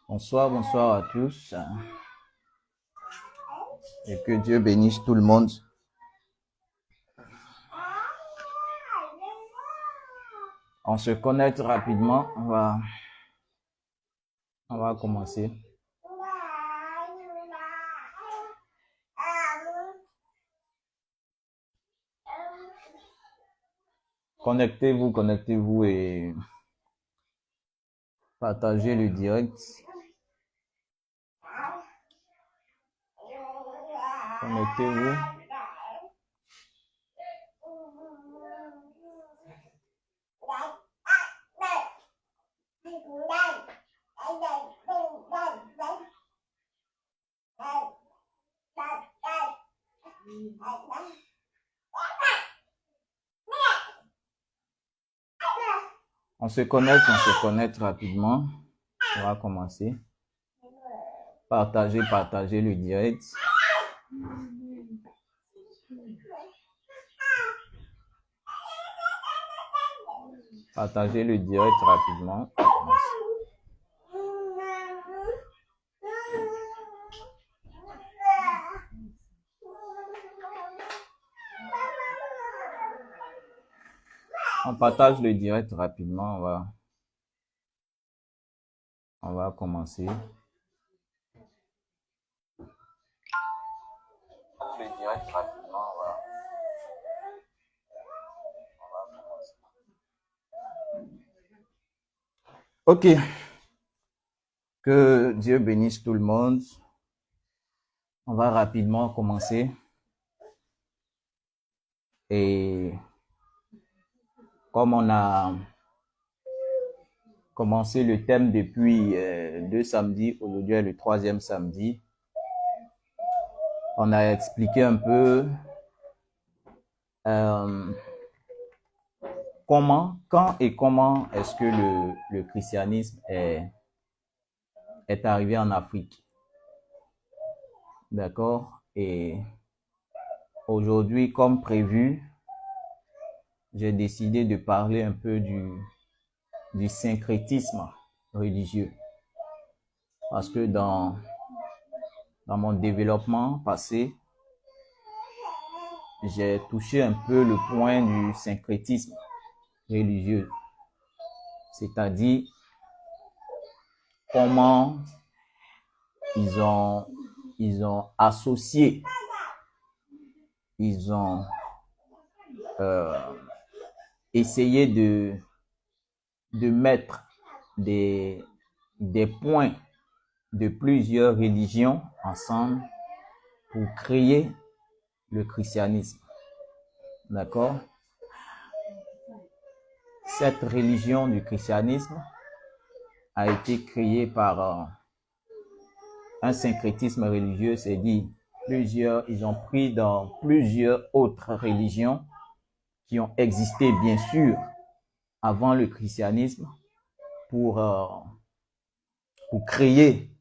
Bonsoir, bonsoir à tous. Et que Dieu bénisse tout le monde. On se connecte rapidement. On va commencer. Connectez-vous et partagez le direct. Connectez-vous. On se connecte rapidement. On va commencer. Partagez le direct. Partagez le direct rapidement. On partage le direct rapidement. On va commencer. Le direct rapidement. On va commencer. Ok. Que Dieu bénisse tout le monde. On va rapidement commencer. Et comme on a commencé le thème depuis 2 samedis, aujourd'hui est le 3e samedi, on a expliqué un peu quand et comment est-ce que le christianisme est arrivé en Afrique. D'accord? Et aujourd'hui, comme prévu, j'ai décidé de parler un peu du syncrétisme religieux. Parce que dans mon développement passé, j'ai touché un peu le point du syncrétisme religieux. C'est-à-dire comment ils ont associé, ils ont essayé de mettre des points de plusieurs religions ensemble pour créer le christianisme. D'accord? Cette religion du christianisme a été créée par un syncrétisme religieux, c'est-à-dire ils ont pris dans plusieurs autres religions qui ont existé bien sûr avant le christianisme pour créer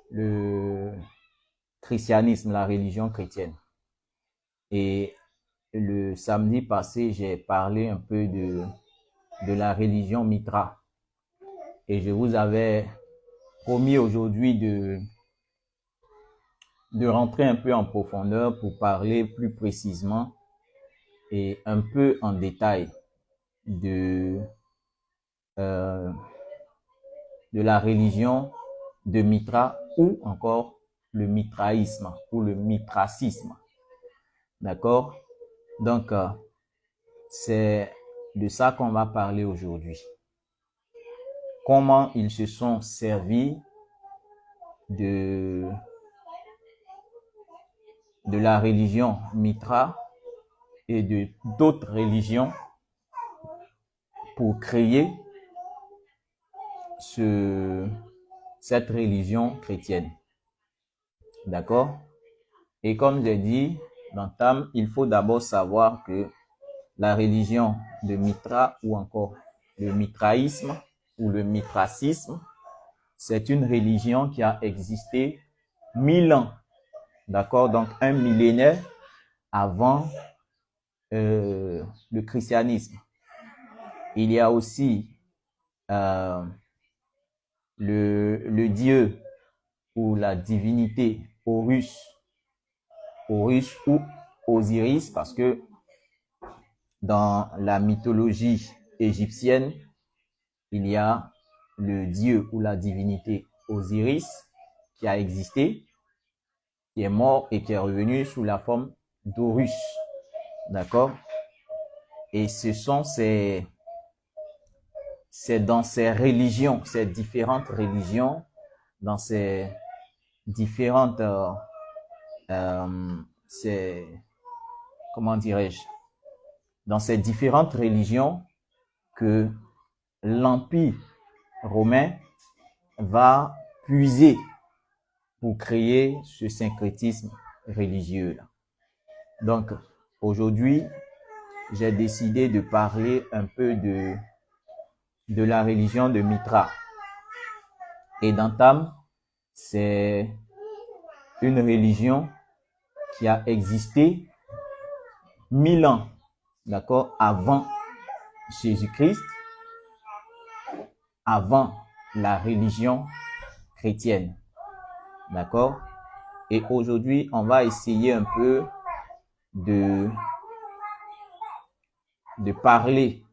le christianisme, la religion chrétienne. Et le samedi passé, j'ai parlé un peu de la religion Mitra. Et je vous avais promis aujourd'hui de rentrer un peu en profondeur pour parler plus précisément et un peu en détail de la religion de Mitra ou encore le mitraïsme ou le mitracisme. D'accord? Donc, c'est de ça qu'on va parler aujourd'hui. Comment ils se sont servis de la religion Mitra et de d'autres religions pour créer cette religion chrétienne. D'accord? Et comme j'ai dit dans Tam, il faut d'abord savoir que la religion de Mitra ou encore le mitraïsme ou le mitracisme, c'est une religion qui a existé 1000 ans. D'accord? Donc un millénaire avant le christianisme. Il y a aussi le dieu ou la divinité Horus ou Osiris, parce que dans la mythologie égyptienne, il y a le dieu ou la divinité Osiris qui a existé, qui est mort et qui est revenu sous la forme d'Horus. D'accord? Et c'est dans ces religions, ces différentes religions, dans ces différentes, comment dirais-je, dans ces différentes religions que l'Empire romain va puiser pour créer ce syncrétisme religieux-là. Donc, aujourd'hui, j'ai décidé de parler un peu de la religion de Mitra. Et dans Tam, c'est une religion qui a existé 1000 ans, d'accord, avant Jésus-Christ, avant la religion chrétienne, d'accord. Et aujourd'hui, on va essayer un peu de parler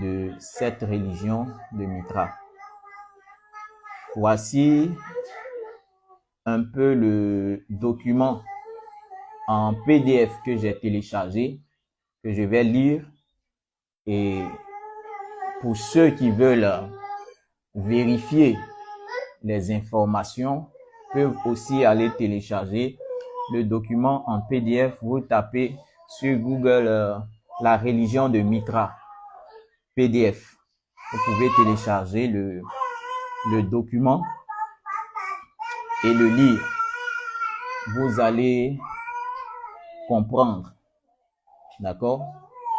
de cette religion de Mitra. Voici un peu le document en PDF que j'ai téléchargé, que je vais lire. Et pour ceux qui veulent vérifier les informations, peuvent aussi aller télécharger le document en PDF. Vous tapez sur Google la religion de Mitra, PDF. Vous pouvez télécharger le document et le lire. Vous allez comprendre. D'accord?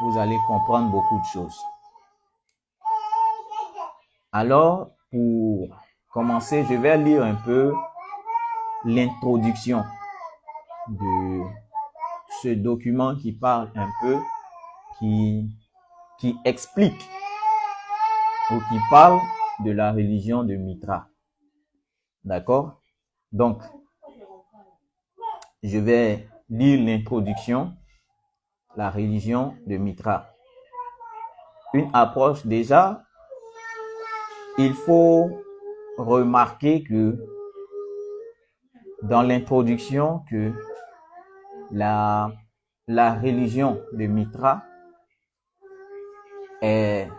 Vous allez comprendre beaucoup de choses. Alors, pour commencer, je vais lire un peu l'introduction de ce document qui parle un peu, qui explique ou qui parle de la religion de Mitra. D'accord? Donc, je vais lire l'introduction, la religion de Mitra. Une approche déjà, il faut remarquer que dans l'introduction que la religion de Mitra est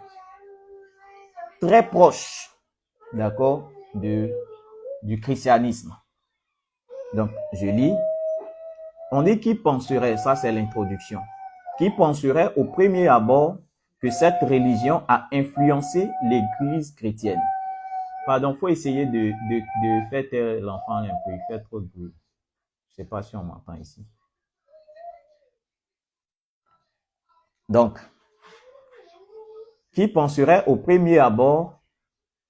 très proche, d'accord, du christianisme. Donc, je lis. On dit qui penserait, ça c'est l'introduction, qui penserait au premier abord que cette religion a influencé l'église chrétienne. Pardon, faut essayer de faire taire l'enfant un peu, il fait trop de bruit. Je sais pas si on m'entend ici. Donc, qui penserait au premier abord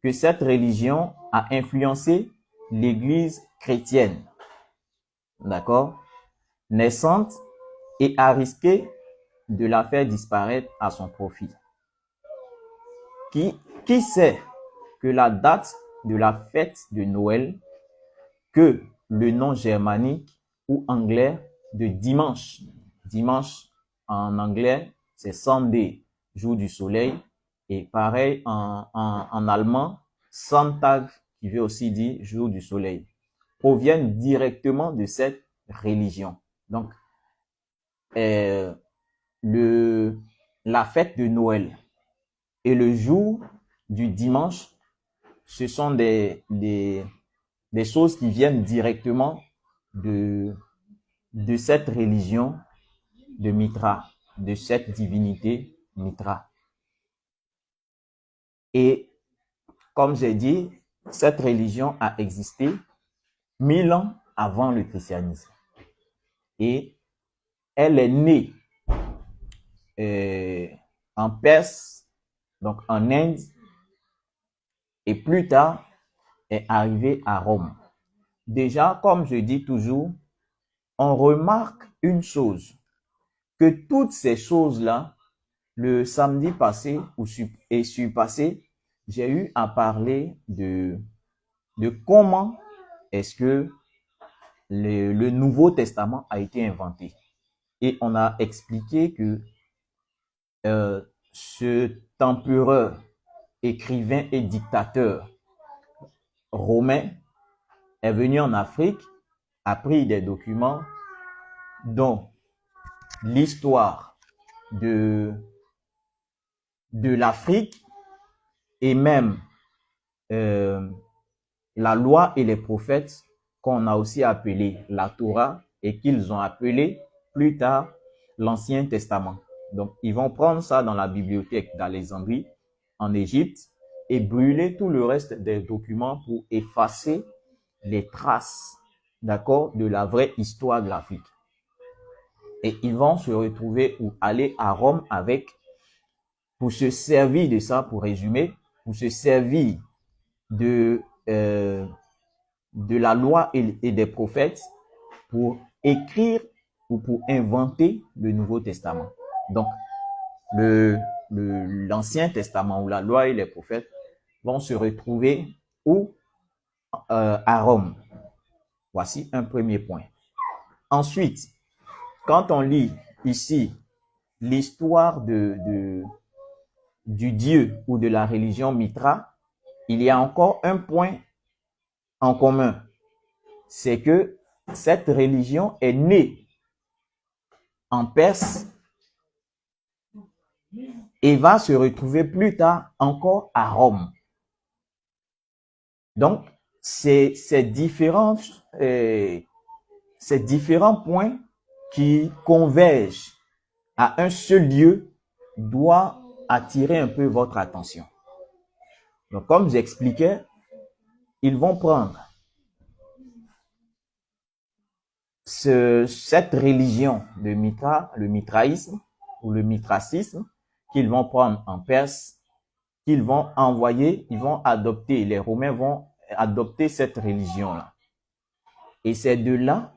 que cette religion a influencé l'église chrétienne, d'accord, naissante, et a risqué de la faire disparaître à son profit. Qui sait que la date de la fête de Noël, que le nom germanique ou anglais de dimanche en anglais c'est Sunday, jour du soleil, et pareil en allemand, Sonntag, qui veut aussi dire jour du soleil, proviennent directement de cette religion. Donc, la fête de Noël et le jour du dimanche, ce sont des choses qui viennent directement de cette religion de Mitra, de cette divinité Mitra. Et comme j'ai dit, cette religion a existé 1000 ans avant le christianisme. Et elle est née en Perse, donc en Inde, et plus tard est arrivée à Rome. Déjà, comme je dis toujours, on remarque une chose, que toutes ces choses-là, le samedi passé et surpassé, j'ai eu à parler de comment est-ce que le Nouveau Testament a été inventé. Et on a expliqué que ce empereur, écrivain et dictateur romain est venu en Afrique, a pris des documents dont l'histoire de l'Afrique et même la loi et les prophètes qu'on a aussi appelé la Torah et qu'ils ont appelé plus tard l'Ancien Testament. Donc, ils vont prendre ça dans la bibliothèque d'Alexandrie, en Égypte, et brûler tout le reste des documents pour effacer les traces, d'accord, de la vraie histoire de l'Afrique. Et ils vont se retrouver ou aller à Rome avec, pour se servir de ça, pour résumer, pour se servir de la loi et des prophètes pour écrire ou pour inventer le Nouveau Testament. Donc, l'Ancien Testament ou la loi et les prophètes vont se retrouver où? À Rome. Voici un premier point. Ensuite, quand on lit ici l'histoire du dieu ou de la religion Mitra, il y a encore un point en commun. C'est que cette religion est née en Perse et va se retrouver plus tard encore à Rome. Donc, ces différents points qui convergent à un seul lieu doivent attirer un peu votre attention. Donc, comme j'expliquais, ils vont prendre cette religion de Mitra, le mitraïsme ou le mitracisme, qu'ils vont prendre en Perse, qu'ils vont envoyer, ils vont adopter, les Romains vont adopter cette religion-là. Et c'est de là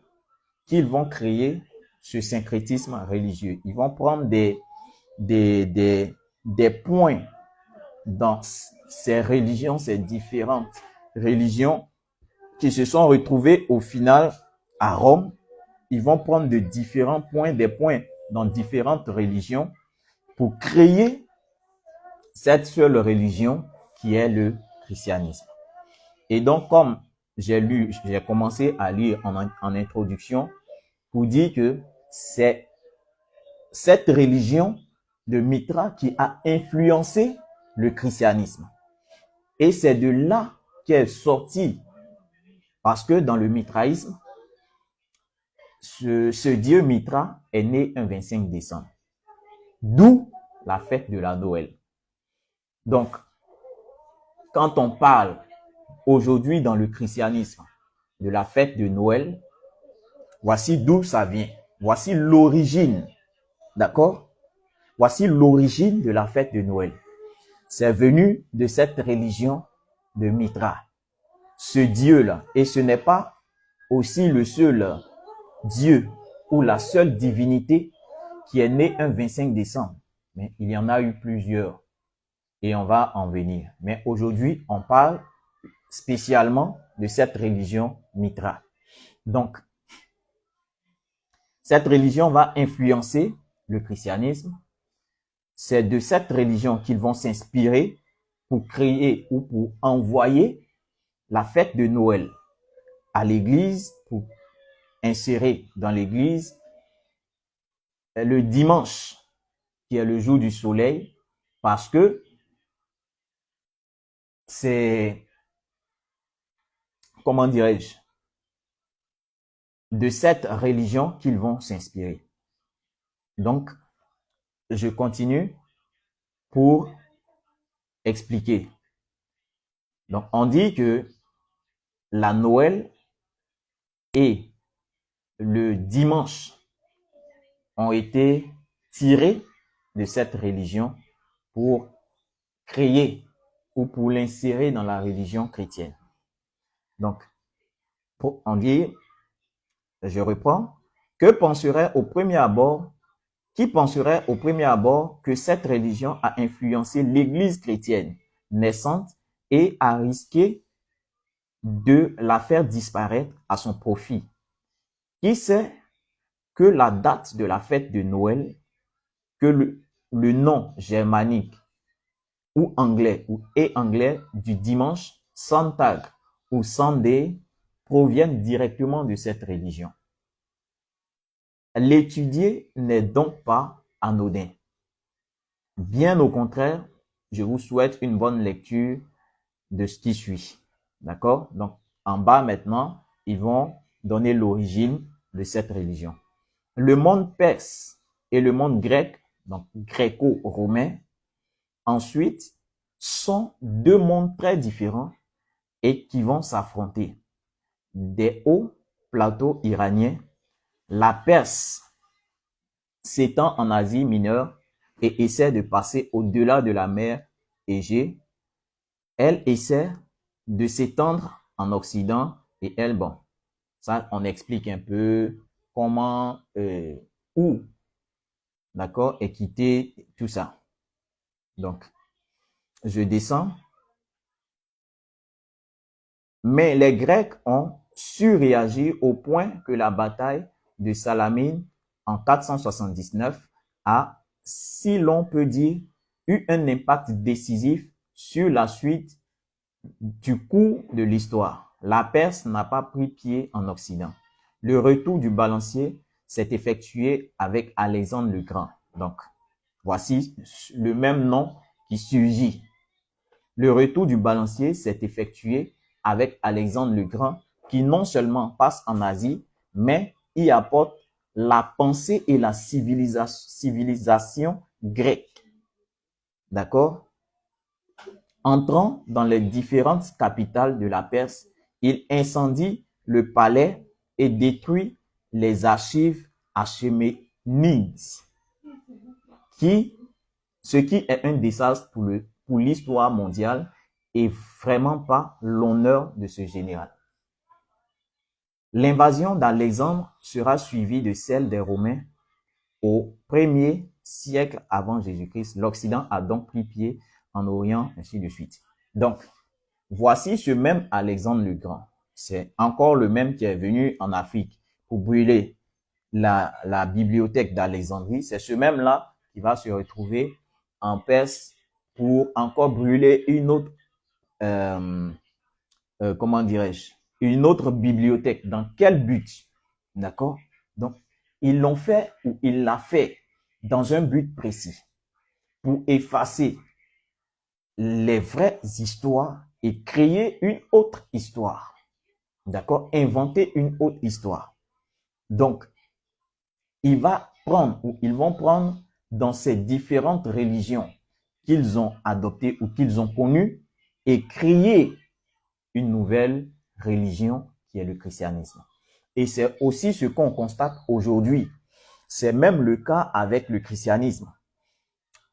qu'ils vont créer ce syncrétisme religieux. Ils vont prendre des points dans ces religions, ces différentes religions qui se sont retrouvées au final à Rome. Ils vont prendre de différents points, des points dans différentes religions pour créer cette seule religion qui est le christianisme. Et donc, comme j'ai commencé à lire en introduction pour dire que c'est cette religion de Mitra qui a influencé le christianisme. Et c'est de là qu'est sorti, parce que dans le mitraïsme, ce dieu Mitra est né un 25 décembre. D'où la fête de la Noël. Donc, quand on parle aujourd'hui dans le christianisme de la fête de Noël, voici d'où ça vient. Voici l'origine. D'accord? Voici l'origine de la fête de Noël. C'est venu de cette religion de Mitra. Ce Dieu-là. Et ce n'est pas aussi le seul Dieu ou la seule divinité qui est née un 25 décembre. Mais il y en a eu plusieurs. Et on va en venir. Mais aujourd'hui, on parle spécialement de cette religion Mitra. Donc, cette religion va influencer le christianisme. C'est de cette religion qu'ils vont s'inspirer pour créer ou pour envoyer la fête de Noël à l'église, pour insérer dans l'église le dimanche, qui est le jour du soleil, parce que c'est, comment dirais-je, de cette religion qu'ils vont s'inspirer. Donc, je continue pour expliquer. Donc, on dit que la Noël et le dimanche ont été tirés de cette religion pour créer ou pour l'insérer dans la religion chrétienne. Donc, pour en dire, je reprends, qui penserait au premier abord que cette religion a influencé l'Église chrétienne naissante et a risqué de la faire disparaître à son profit? Qui sait que la date de la fête de Noël, que le nom germanique ou anglais du dimanche, Sonntag ou Sunday, proviennent directement de cette religion? L'étudier n'est donc pas anodin. Bien au contraire, je vous souhaite une bonne lecture de ce qui suit. D'accord? Donc, en bas maintenant, ils vont donner l'origine de cette religion. Le monde perse et le monde grec, donc gréco-romain, ensuite, sont deux mondes très différents et qui vont s'affronter. Des hauts plateaux iraniens, la Perse s'étend en Asie mineure et essaie de passer au-delà de la mer Égée. Elle essaie de s'étendre en Occident et elle, bon, ça on explique un peu comment, où, d'accord, est quitté tout ça. Donc, je descends. Mais les Grecs ont su réagir au point que la bataille de Salamine en 479 a, si l'on peut dire, eu un impact décisif sur la suite du cours de l'histoire. La Perse n'a pas pris pied en Occident. Le retour du balancier s'est effectué avec Alexandre le Grand. Donc, voici le même nom qui surgit. Le retour du balancier s'est effectué avec Alexandre le Grand, qui non seulement passe en Asie, mais y apporte la pensée et la civilisation grecque. D'accord? Entrant dans les différentes capitales de la Perse, il incendie le palais et détruit les archives achéménides, ce qui est un désastre pour l'histoire mondiale et vraiment pas l'honneur de ce général. L'invasion d'Alexandre sera suivie de celle des Romains au 1er siècle avant Jésus-Christ. L'Occident a donc pris pied en Orient, ainsi de suite. Donc, voici ce même Alexandre le Grand. C'est encore le même qui est venu en Afrique pour brûler la bibliothèque d'Alexandrie. C'est ce même-là qui va se retrouver en Perse pour encore brûler une autre, comment dirais-je, une autre bibliothèque. Dans quel but? D'accord? Donc, ils l'ont fait ou il l'a fait dans un but précis pour effacer les vraies histoires et créer une autre histoire. D'accord? Inventer une autre histoire. Donc, ils vont prendre dans ces différentes religions qu'ils ont adoptées ou qu'ils ont connues et créer une nouvelle religion qui est le christianisme. Et c'est aussi ce qu'on constate aujourd'hui. C'est même le cas avec le christianisme.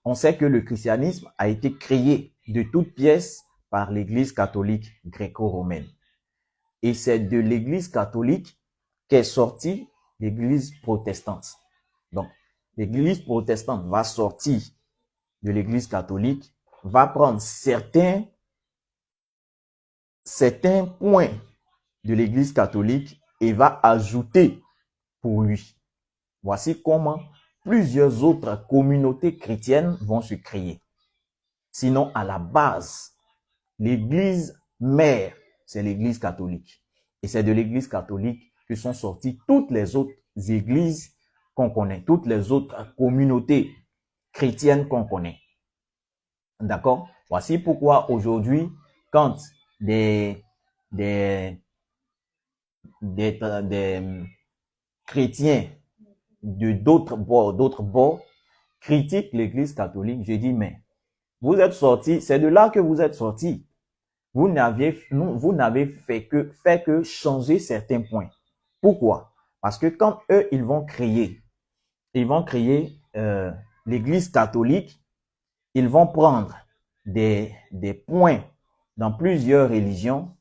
On sait que le christianisme a été créé de toutes pièces par l'Église catholique gréco-romaine. Et c'est de l'Église catholique qu'est sortie l'Église protestante. Donc, l'Église protestante va sortir de l'Église catholique, va prendre certains points de l'Église catholique et va ajouter pour lui. Voici comment plusieurs autres communautés chrétiennes vont se créer. Sinon, à la base, l'Église mère, c'est l'Église catholique. Et c'est de l'Église catholique que sont sorties toutes les autres églises qu'on connaît, toutes les autres communautés chrétiennes qu'on connaît. D'accord? Voici pourquoi aujourd'hui, quand des chrétiens de d'autres bords critiquent l'Église catholique, je dis, mais vous êtes sortis, c'est de là que vous êtes sortis. Vous n'avez fait que changer certains points. Pourquoi? Parce que quand eux, ils vont créer l'Église catholique, ils vont prendre des points dans plusieurs religions,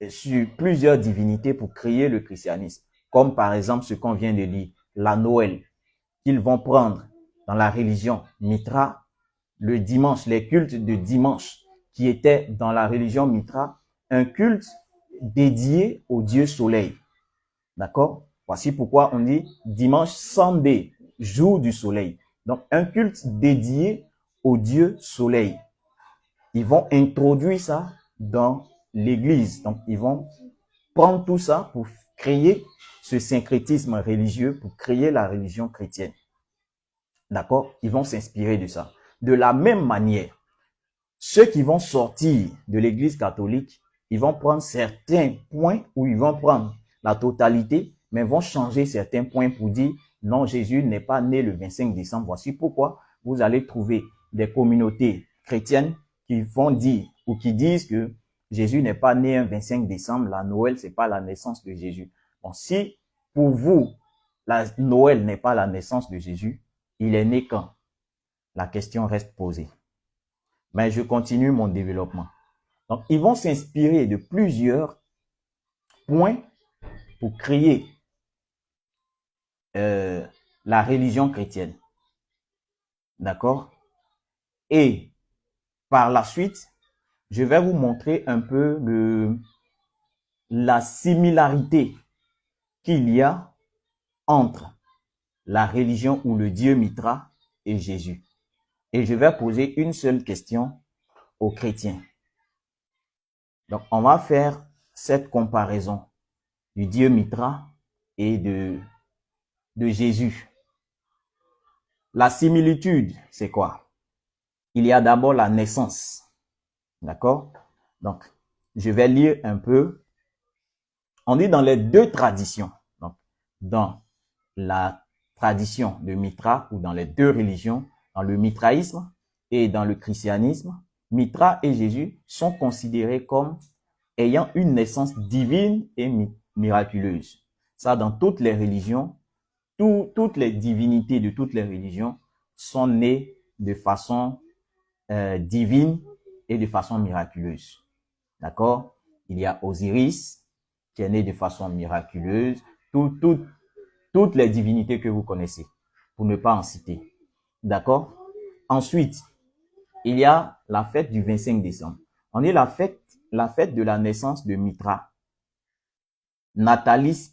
sur plusieurs divinités pour créer le christianisme. Comme par exemple ce qu'on vient de dire, la Noël, qu'ils vont prendre dans la religion Mitra, le dimanche, les cultes de dimanche qui étaient dans la religion Mitra, un culte dédié au dieu soleil. D'accord? Voici pourquoi on dit dimanche Sunday, jour du soleil. Donc, un culte dédié au dieu soleil. Ils vont introduire ça dans l'église. Donc, ils vont prendre tout ça pour créer ce syncrétisme religieux, pour créer la religion chrétienne. D'accord? Ils vont s'inspirer de ça. De la même manière, ceux qui vont sortir de l'église catholique, ils vont prendre certains points où ils vont prendre la totalité, mais vont changer certains points pour dire non, Jésus n'est pas né le 25 décembre. Voici pourquoi vous allez trouver des communautés chrétiennes qui vont dire ou qui disent que Jésus n'est pas né un 25 décembre, la Noël, c'est pas la naissance de Jésus. Bon, si pour vous, la Noël n'est pas la naissance de Jésus, il est né quand? La question reste posée. Mais je continue mon développement. Donc, ils vont s'inspirer de plusieurs points pour créer la religion chrétienne. D'accord? Et par la suite, je vais vous montrer un peu la similarité qu'il y a entre la religion ou le Dieu Mitra et Jésus. Et je vais poser une seule question aux chrétiens. Donc, on va faire cette comparaison du Dieu Mitra et de Jésus. La similitude, c'est quoi? Il y a d'abord la naissance. D'accord? Donc, je vais lire un peu. On dit dans les deux traditions. Donc, dans la tradition de Mitra ou dans les deux religions, dans le mitraïsme et dans le christianisme, Mitra et Jésus sont considérés comme ayant une naissance divine et miraculeuse. Ça, dans toutes les religions, toutes les divinités de toutes les religions sont nées de façon divine et de façon miraculeuse. D'accord? Il y a Osiris qui est né de façon miraculeuse. Toutes les divinités que vous connaissez, pour ne pas en citer. D'accord? Ensuite, il y a la fête du 25 décembre. On est la fête de la naissance de Mitra. Natalis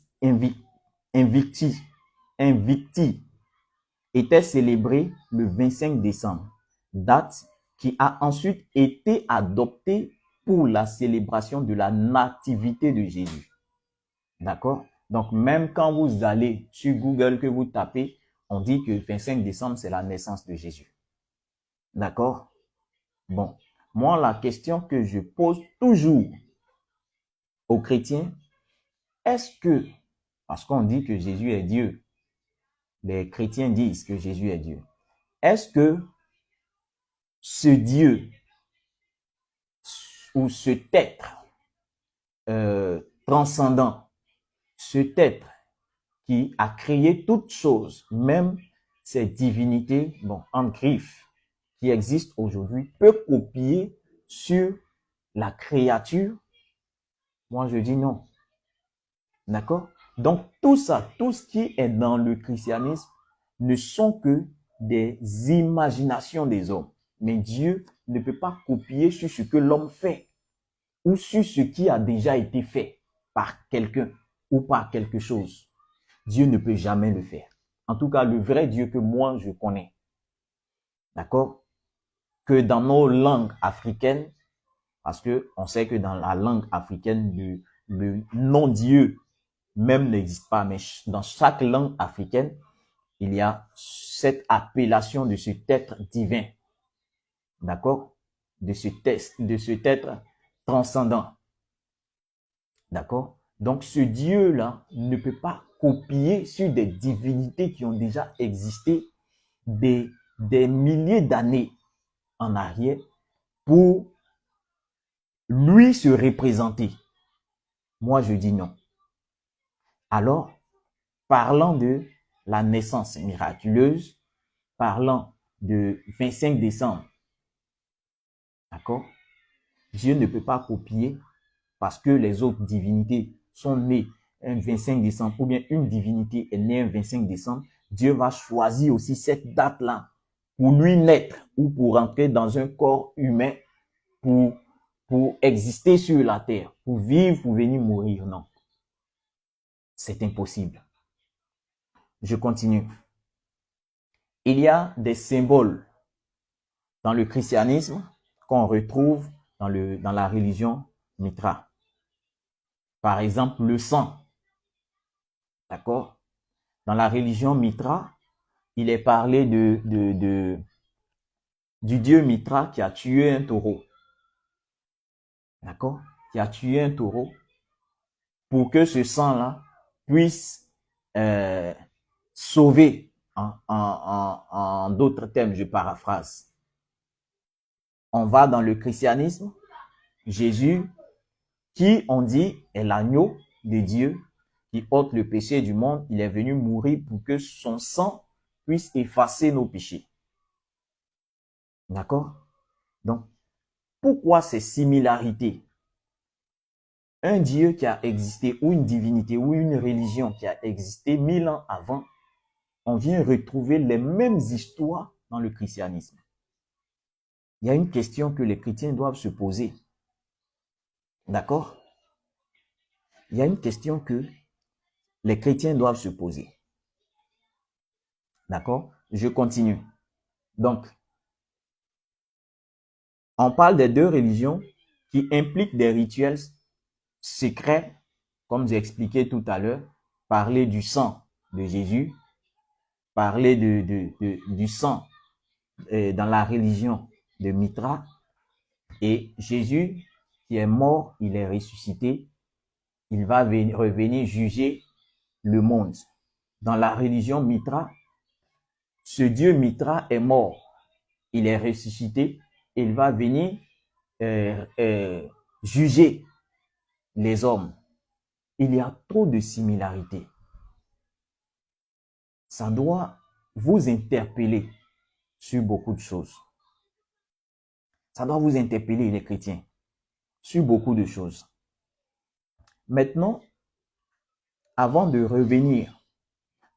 Invicti était célébrée le 25 décembre, date qui a ensuite été adoptée pour la célébration de la nativité de Jésus. D'accord? Donc, même quand vous allez sur Google, que vous tapez, on dit que le 25 décembre, c'est la naissance de Jésus. D'accord? Bon, moi, la question que je pose toujours aux chrétiens, est-ce que, parce qu'on dit que Jésus est Dieu, les chrétiens disent que Jésus est Dieu, est-ce que ce Dieu ou cet être transcendant, cet être qui a créé toutes choses, même ces divinités, bon, en griffe, qui existent aujourd'hui, peut copier sur la créature? Moi, je dis non. D'accord? Donc, tout ça, tout ce qui est dans le christianisme ne sont que des imaginations des hommes. Mais Dieu ne peut pas copier sur ce que l'homme fait ou sur ce qui a déjà été fait par quelqu'un ou par quelque chose. Dieu ne peut jamais le faire. En tout cas, le vrai Dieu que moi, je connais. D'accord? Que dans nos langues africaines, parce que on sait que dans la langue africaine, le non-Dieu même n'existe pas, mais dans chaque langue africaine, il y a cette appellation de cet être divin. D'accord? De cet être transcendant. D'accord? Donc, ce Dieu-là ne peut pas copier sur des divinités qui ont déjà existé des milliers d'années en arrière pour lui se représenter. Moi, je dis non. Alors, parlant de la naissance miraculeuse, parlant de 25 décembre, d'accord? Dieu ne peut pas copier parce que les autres divinités sont nées un 25 décembre ou bien une divinité est née un 25 décembre. Dieu va choisir aussi cette date-là pour lui naître ou pour entrer dans un corps humain pour exister sur la terre, pour vivre, pour venir mourir. Non, c'est impossible. Je continue. Il y a des symboles dans le christianisme qu'on retrouve dans la religion Mitra. Par exemple, le sang. D'accord? Dans la religion Mitra, il est parlé du dieu Mitra qui a tué un taureau. D'accord? Qui a tué un taureau pour que ce sang-là puisse sauver, en d'autres termes, je paraphrase. On va dans le christianisme, Jésus, qui on dit est l'agneau de Dieu, qui ôte le péché du monde, il est venu mourir pour que son sang puisse effacer nos péchés. D'accord? Donc, pourquoi ces similarités? Un Dieu qui a existé, ou une divinité, ou une religion qui a existé 1000 ans avant, on vient retrouver les mêmes histoires dans le christianisme. Il y a une question que les chrétiens doivent se poser. D'accord? Il y a une question que les chrétiens doivent se poser. D'accord? Je continue. Donc, on parle des deux religions qui impliquent des rituels secrets, comme j'ai expliqué tout à l'heure, parler du sang de Jésus, parler du sang dans la religion de Mitra, et Jésus qui est mort, il est ressuscité, il va revenir juger le monde. Dans la religion Mitra, ce Dieu Mitra est mort, il est ressuscité, il va venir juger les hommes. Il y a trop de similarités. Ça doit vous interpeller sur beaucoup de choses. Ça doit vous interpeller, les chrétiens, sur beaucoup de choses. Maintenant, avant de revenir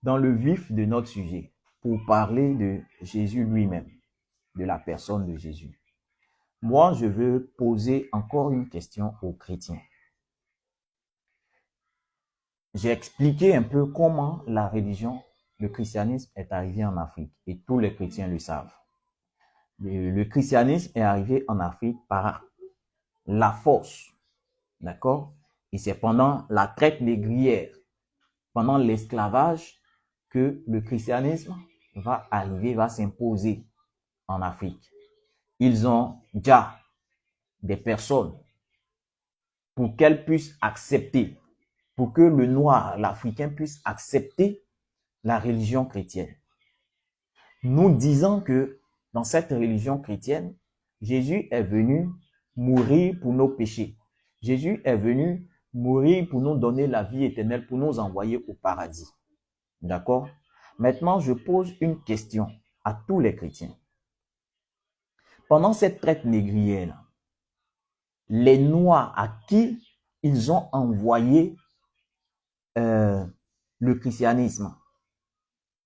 dans le vif de notre sujet, pour parler de Jésus lui-même, de la personne de Jésus, moi, je veux poser encore une question aux chrétiens. J'ai expliqué un peu comment la religion, le christianisme est arrivé en Afrique, et tous les chrétiens le savent. Le christianisme est arrivé en Afrique par la force, d'accord? Et c'est pendant la traite négrière, pendant l'esclavage, que le christianisme va arriver, va s'imposer en Afrique. Ils ont déjà des personnes pour qu'elles puissent accepter, pour que le noir, l'Africain puisse accepter la religion chrétienne. Nous disons que dans cette religion chrétienne, Jésus est venu mourir pour nos péchés. Jésus est venu mourir pour nous donner la vie éternelle, pour nous envoyer au paradis. D'accord? Maintenant, je pose une question à tous les chrétiens. Pendant cette traite négrière, les Noirs à qui ils ont envoyé le christianisme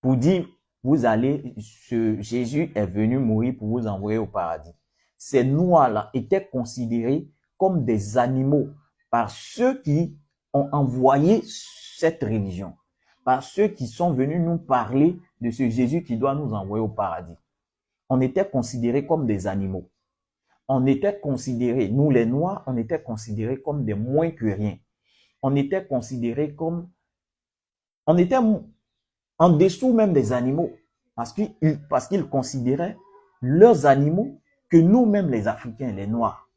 pour dire, vous allez, Jésus est venu mourir pour vous envoyer au paradis. Ces Noirs-là étaient considérés comme des animaux par ceux qui ont envoyé cette religion, par ceux qui sont venus nous parler de ce Jésus qui doit nous envoyer au paradis. On était considérés comme des animaux. On était considérés, nous les Noirs, on était considérés comme des moins que rien. On était considérés comme, on était en dessous même des animaux, parce qu'ils considéraient leurs animaux que nous-mêmes les Africains, les Noirs.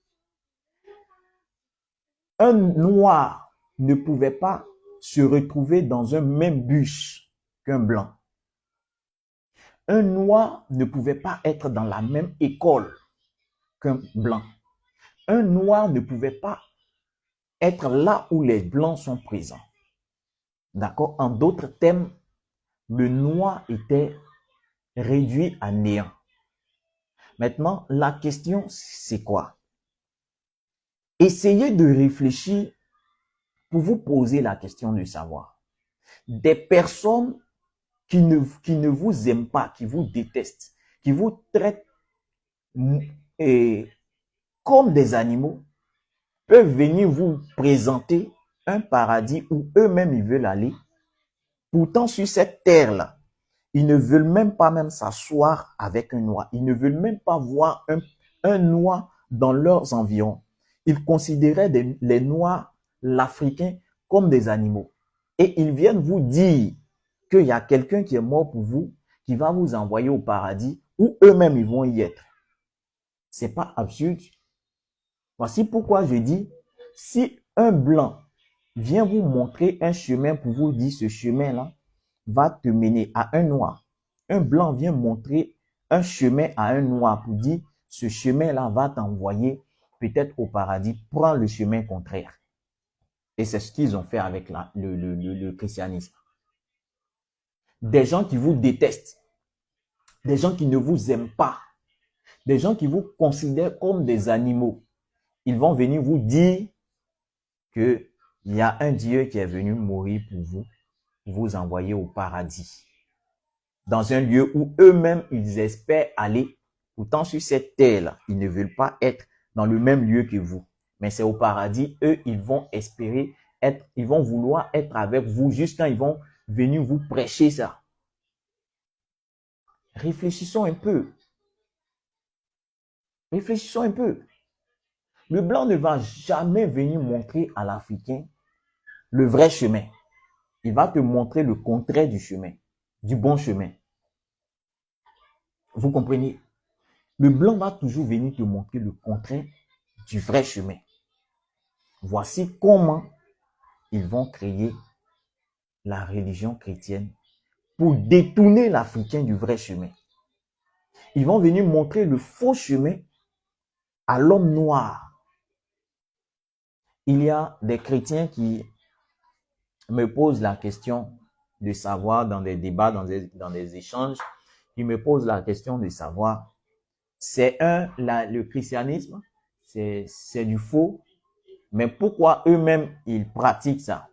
Un Noir ne pouvait pas se retrouver dans un même bus qu'un Blanc. Un Noir ne pouvait pas être dans la même école qu'un Blanc. Un Noir ne pouvait pas être là où les Blancs sont présents. D'accord? En d'autres termes, le noir était réduit à néant. Maintenant, la question, c'est quoi? Essayez de réfléchir pour vous poser la question de savoir. Des personnes qui ne vous aiment pas, qui vous détestent, qui vous traitent comme des animaux, peuvent venir vous présenter un paradis où eux-mêmes ils veulent aller. Pourtant, sur cette terre-là, ils ne veulent même pas même s'asseoir avec un noir. Ils ne veulent même pas voir un noir dans leurs environs. Ils considéraient les noirs, l'Africain, comme des animaux. Et ils viennent vous dire qu'il y a quelqu'un qui est mort pour vous, qui va vous envoyer au paradis, où eux-mêmes ils vont y être. C'est pas absurde? Voici pourquoi je dis, si un blanc vient vous montrer un chemin pour vous dire ce chemin-là va te mener à un noir. Un blanc vient montrer un chemin à un noir pour dire ce chemin-là va t'envoyer peut-être au paradis. Prends le chemin contraire. Et c'est ce qu'ils ont fait avec le christianisme. Des gens qui vous détestent, des gens qui ne vous aiment pas, des gens qui vous considèrent comme des animaux, ils vont venir vous dire qu'il y a un Dieu qui est venu mourir pour vous envoyer au paradis. Dans un lieu où eux-mêmes, ils espèrent aller. Pourtant, sur cette terre-là, ils ne veulent pas être dans le même lieu que vous. Mais c'est au paradis, eux, ils vont espérer être, ils vont vouloir être avec vous juste quand ils vont venir vous prêcher ça. Réfléchissons un peu. Réfléchissons un peu. Le blanc ne va jamais venir montrer à l'Africain le vrai chemin. Il va te montrer le contraire du chemin, du bon chemin. Vous comprenez? Le blanc va toujours venir te montrer le contraire du vrai chemin. Voici comment ils vont créer la religion chrétienne pour détourner l'Africain du vrai chemin. Ils vont venir montrer le faux chemin à l'homme noir. Il y a des chrétiens qui me posent la question de savoir dans des débats, dans des échanges, ils me posent la question de savoir, le christianisme, c'est du faux, mais pourquoi eux-mêmes ils pratiquent ça?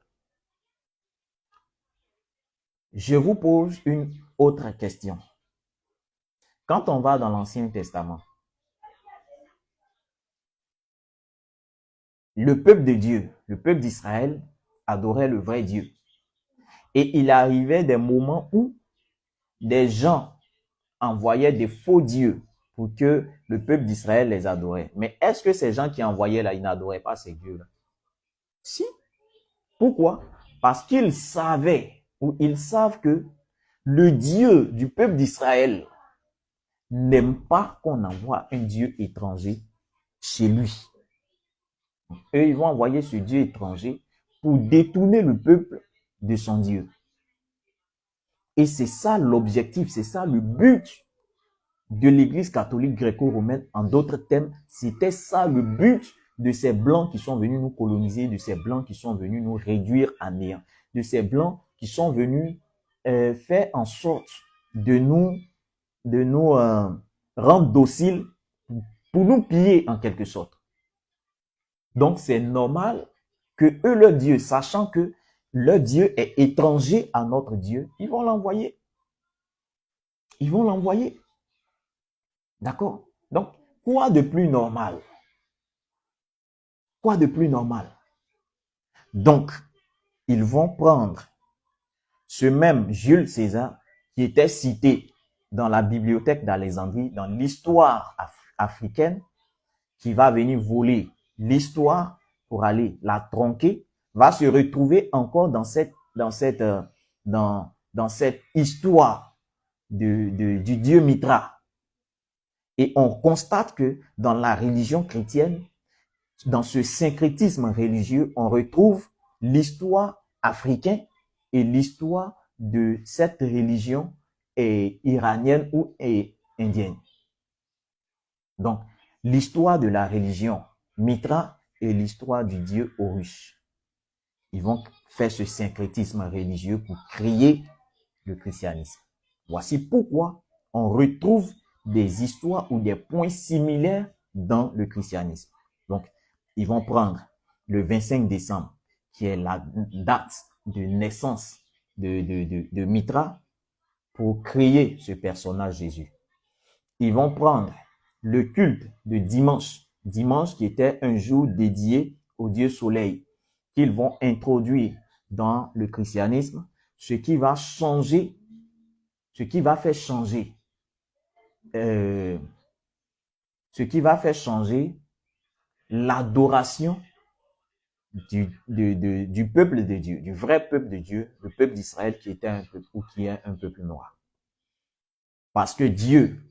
Je vous pose une autre question. Quand on va dans l'Ancien Testament, le peuple de Dieu, le peuple d'Israël, adorait le vrai Dieu. Et il arrivait des moments où des gens envoyaient des faux dieux pour que le peuple d'Israël les adorait. Mais est-ce que ces gens qui envoyaient là, ils n'adoraient pas ces dieux-là? Si. Pourquoi? Parce qu'ils savaient, ou ils savent que le Dieu du peuple d'Israël n'aime pas qu'on envoie un Dieu étranger chez lui. Eux, ils vont envoyer ce Dieu étranger pour détourner le peuple de son Dieu. Et c'est ça l'objectif, c'est ça le but de l'Église catholique gréco-romaine. En d'autres termes, c'était ça le but de ces blancs qui sont venus nous coloniser, de ces blancs qui sont venus nous réduire à néant, de ces blancs qui sont venus faire en sorte de nous rendre dociles pour nous piller en quelque sorte. Donc c'est normal que eux, leur Dieu, sachant que leur Dieu est étranger à notre Dieu, ils vont l'envoyer. Ils vont l'envoyer. D'accord? Donc, quoi de plus normal? Quoi de plus normal? Donc, ils vont prendre ce même Jules César qui était cité dans la bibliothèque d'Alexandrie, dans l'histoire africaine, qui va venir voler l'histoire pour aller la tronquer, va se retrouver encore dans cette histoire du dieu Mitra. Et on constate que dans la religion chrétienne, dans ce syncrétisme religieux, on retrouve l'histoire africaine et l'histoire de cette religion iranienne ou indienne. Donc, l'histoire de la religion Mitra et l'histoire du dieu Horus. Ils vont faire ce syncrétisme religieux pour créer le christianisme. Voici pourquoi on retrouve des histoires ou des points similaires dans le christianisme. Donc, ils vont prendre le 25 décembre, qui est la date de naissance de Mithra, pour créer ce personnage Jésus. Ils vont prendre le culte de dimanche, dimanche qui était un jour dédié au Dieu Soleil, qu'ils vont introduire dans le christianisme, ce qui va changer, ce qui va faire changer l'adoration du peuple de Dieu, du vrai peuple de Dieu, le peuple d'Israël qui était un peuple ou qui est un peuple noir. Parce que Dieu,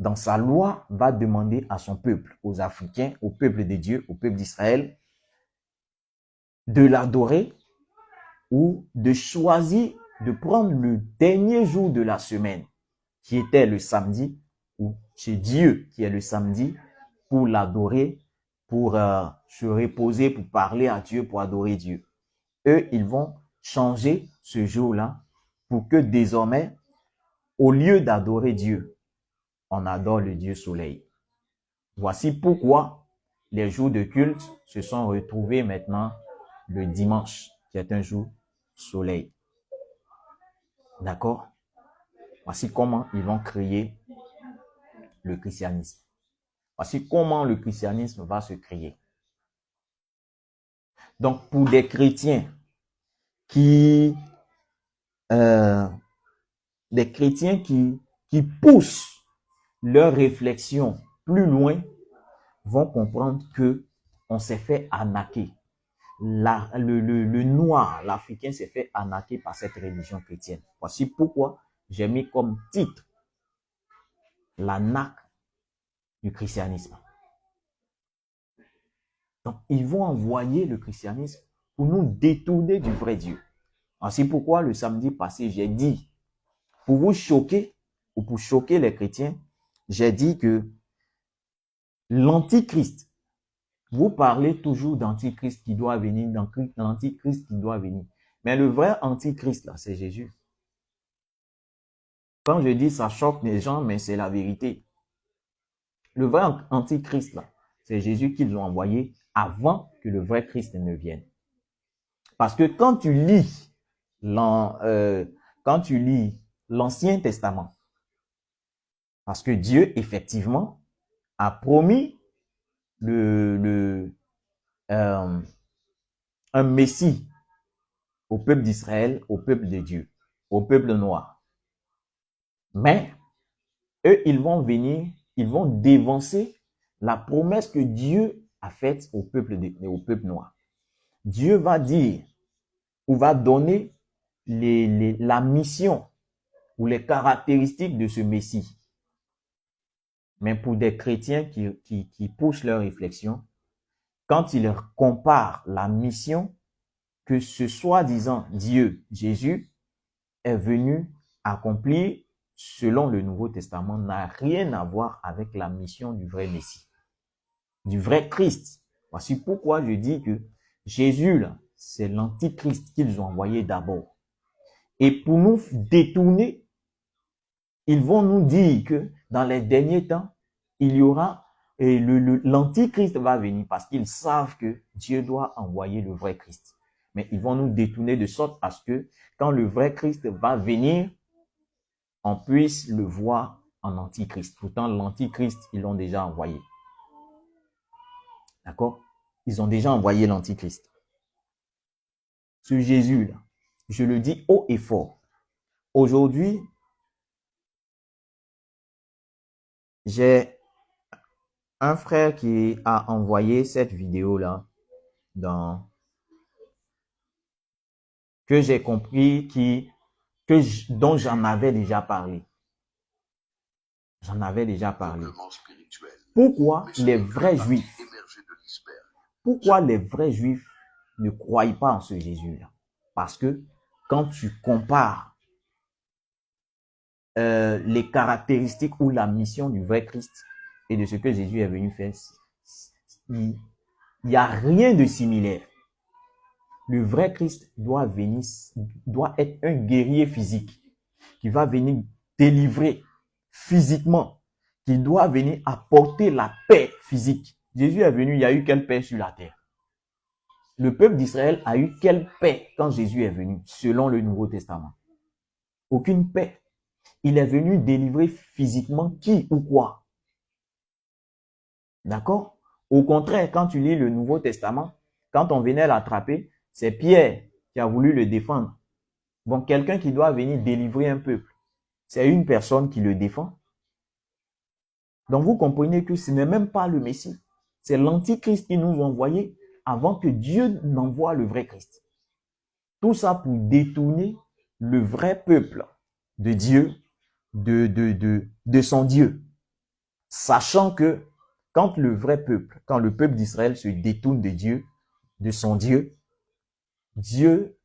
dans sa loi, va demander à son peuple, aux Africains, au peuple de Dieu, au peuple d'Israël, de l'adorer ou de choisir de prendre le dernier jour de la semaine, qui était le samedi, ou chez Dieu qui est le samedi, pour l'adorer, pour se reposer, pour parler à Dieu, pour adorer Dieu. Eux, ils vont changer ce jour-là pour que désormais, au lieu d'adorer Dieu, on adore le Dieu Soleil. Voici pourquoi les jours de culte se sont retrouvés maintenant le dimanche, qui est un jour soleil. D'accord? Voici comment ils vont créer le christianisme. Voici comment le christianisme va se créer. Donc, pour des chrétiens qui poussent leur réflexion plus loin, vont comprendre que on s'est fait arnaquer. Le noir, l'Africain s'est fait arnaquer par cette religion chrétienne. Voici pourquoi j'ai mis comme titre l'arnaque du christianisme. Donc, ils vont envoyer le christianisme pour nous détourner du vrai Dieu. Voici pourquoi le samedi passé, j'ai dit, pour vous choquer ou pour choquer les chrétiens, j'ai dit que l'antichrist, vous parlez toujours d'antichrist qui doit venir, l'antichrist qui doit venir. Mais le vrai antichrist, là, c'est Jésus. Quand je dis ça choque les gens, mais c'est la vérité. Le vrai antichrist, là, c'est Jésus qu'ils ont envoyé avant que le vrai Christ ne vienne. Parce que quand tu lis l'Ancien Testament, parce que Dieu, effectivement, a promis un Messie au peuple d'Israël, au peuple de Dieu, au peuple noir. Mais eux, ils vont venir, ils vont dévancer la promesse que Dieu a faite au peuple noir. Dieu va dire ou va donner la mission ou les caractéristiques de ce Messie. Mais pour des chrétiens qui poussent leur réflexion, quand ils comparent la mission que ce soi-disant Dieu, Jésus, est venu accomplir selon le Nouveau Testament, n'a rien à voir avec la mission du vrai Messie, du vrai Christ. Voici pourquoi je dis que Jésus, là, c'est l'antichrist qu'ils ont envoyé d'abord. Et pour nous détourner, ils vont nous dire que dans les derniers temps, il y aura l'antichrist va venir parce qu'ils savent que Dieu doit envoyer le vrai Christ. Mais ils vont nous détourner de sorte à ce que quand le vrai Christ va venir, on puisse le voir en antichrist. Pourtant, l'antichrist, ils l'ont déjà envoyé. D'accord? Ils ont déjà envoyé l'antichrist. Ce Jésus-là, je le dis haut et fort. Aujourd'hui, j'ai un frère qui a envoyé cette vidéo-là que j'ai compris dont j'en avais déjà parlé. J'en avais déjà parlé. Pourquoi les vrais juifs ne croient pas en ce Jésus-là? Parce que quand tu compares les caractéristiques ou la mission du vrai Christ et de ce que Jésus est venu faire, il n'y a rien de similaire. Le vrai Christ doit venir, doit être un guerrier physique qui va venir délivrer physiquement, qui doit venir apporter la paix physique. Jésus est venu, il y a eu quelle paix sur la terre? Le peuple d'Israël a eu quelle paix quand Jésus est venu, selon le Nouveau Testament? Aucune paix. Il est venu délivrer physiquement qui ou quoi? D'accord? Au contraire, quand tu lis le Nouveau Testament, quand on venait l'attraper, c'est Pierre qui a voulu le défendre. Bon, quelqu'un qui doit venir délivrer un peuple, c'est une personne qui le défend. Donc vous comprenez que ce n'est même pas le Messie. C'est l'Antichrist qui nous a envoyé avant que Dieu n'envoie le vrai Christ. Tout ça pour détourner le vrai peuple de Dieu, de son Dieu. Sachant que quand le vrai peuple, quand le peuple d'Israël se détourne de Dieu, de son Dieu, Dieu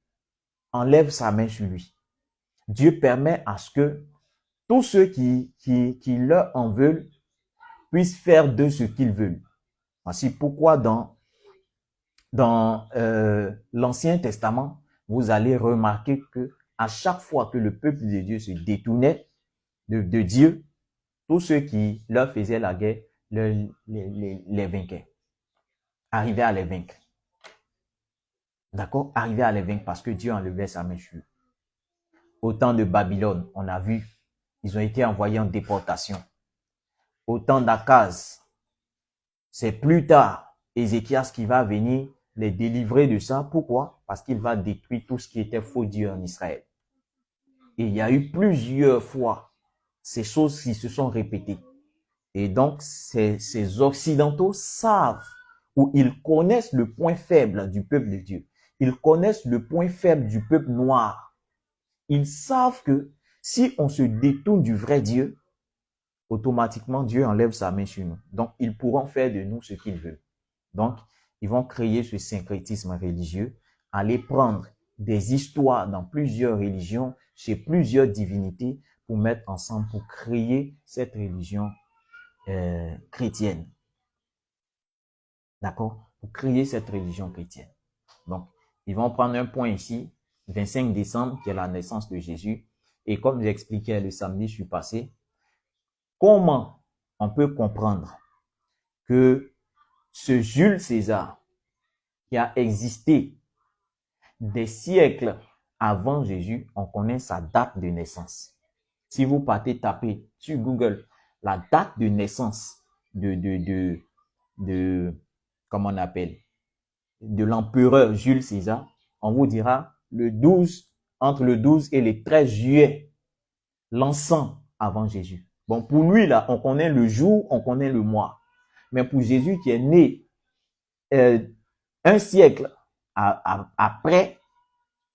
enlève sa main sur lui. Dieu permet à ce que tous ceux qui leur en veulent puissent faire de ce qu'ils veulent. Voici pourquoi dans l'Ancien Testament, vous allez remarquer que à chaque fois que le peuple de Dieu se détournait de Dieu, tous ceux qui leur faisaient la guerre les vainquaient. Arrivaient à les vaincre. D'accord? Arrivaient à les vaincre parce que Dieu enlevait sa main sur eux. Au temps de Babylone, on a vu, ils ont été envoyés en déportation. Au temps d'Akaz, c'est plus tard Ézéchias qui va venir les délivrer de ça. Pourquoi? Parce qu'il va détruire tout ce qui était faux Dieu en Israël. Et il y a eu plusieurs fois ces choses qui se sont répétées. Et donc, ces Occidentaux savent ou ils connaissent le point faible du peuple de Dieu. Ils connaissent le point faible du peuple noir. Ils savent que si on se détourne du vrai Dieu, automatiquement Dieu enlève sa main sur nous. Donc, ils pourront faire de nous ce qu'ils veulent. Donc, ils vont créer ce syncrétisme religieux, aller prendre des histoires dans plusieurs religions, chez plusieurs divinités, pour mettre ensemble, pour créer cette religion chrétienne. D'accord? Pour créer cette religion chrétienne. Donc, ils vont prendre un point ici, 25 décembre, qui est la naissance de Jésus. Et comme j'expliquais le samedi, je suis passé, comment on peut comprendre que ce Jules César, qui a existé des siècles avant Jésus, on connaît sa date de naissance. Si vous partez taper sur Google la date de naissance comment on appelle, de l'empereur Jules César, on vous dira entre le 12 et le 13 juillet, l'an 100 avant Jésus. Bon, pour lui, là, on connaît le jour, on connaît le mois. Mais pour Jésus qui est né un siècle après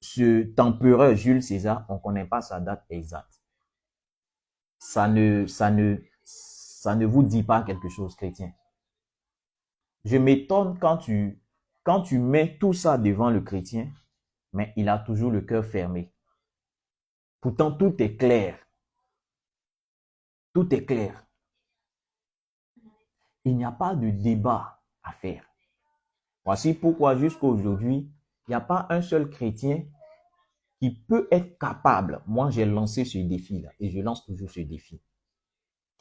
cet empereur Jules César, on ne connaît pas sa date exacte. Ça ne vous dit pas quelque chose, chrétien. Je m'étonne quand tu mets tout ça devant le chrétien, mais il a toujours le cœur fermé. Pourtant, tout est clair. Tout est clair. Il n'y a pas de débat à faire. Voici pourquoi jusqu'à aujourd'hui, il n'y a pas un seul chrétien qui peut être capable. Moi, j'ai lancé ce défi-là et je lance toujours ce défi.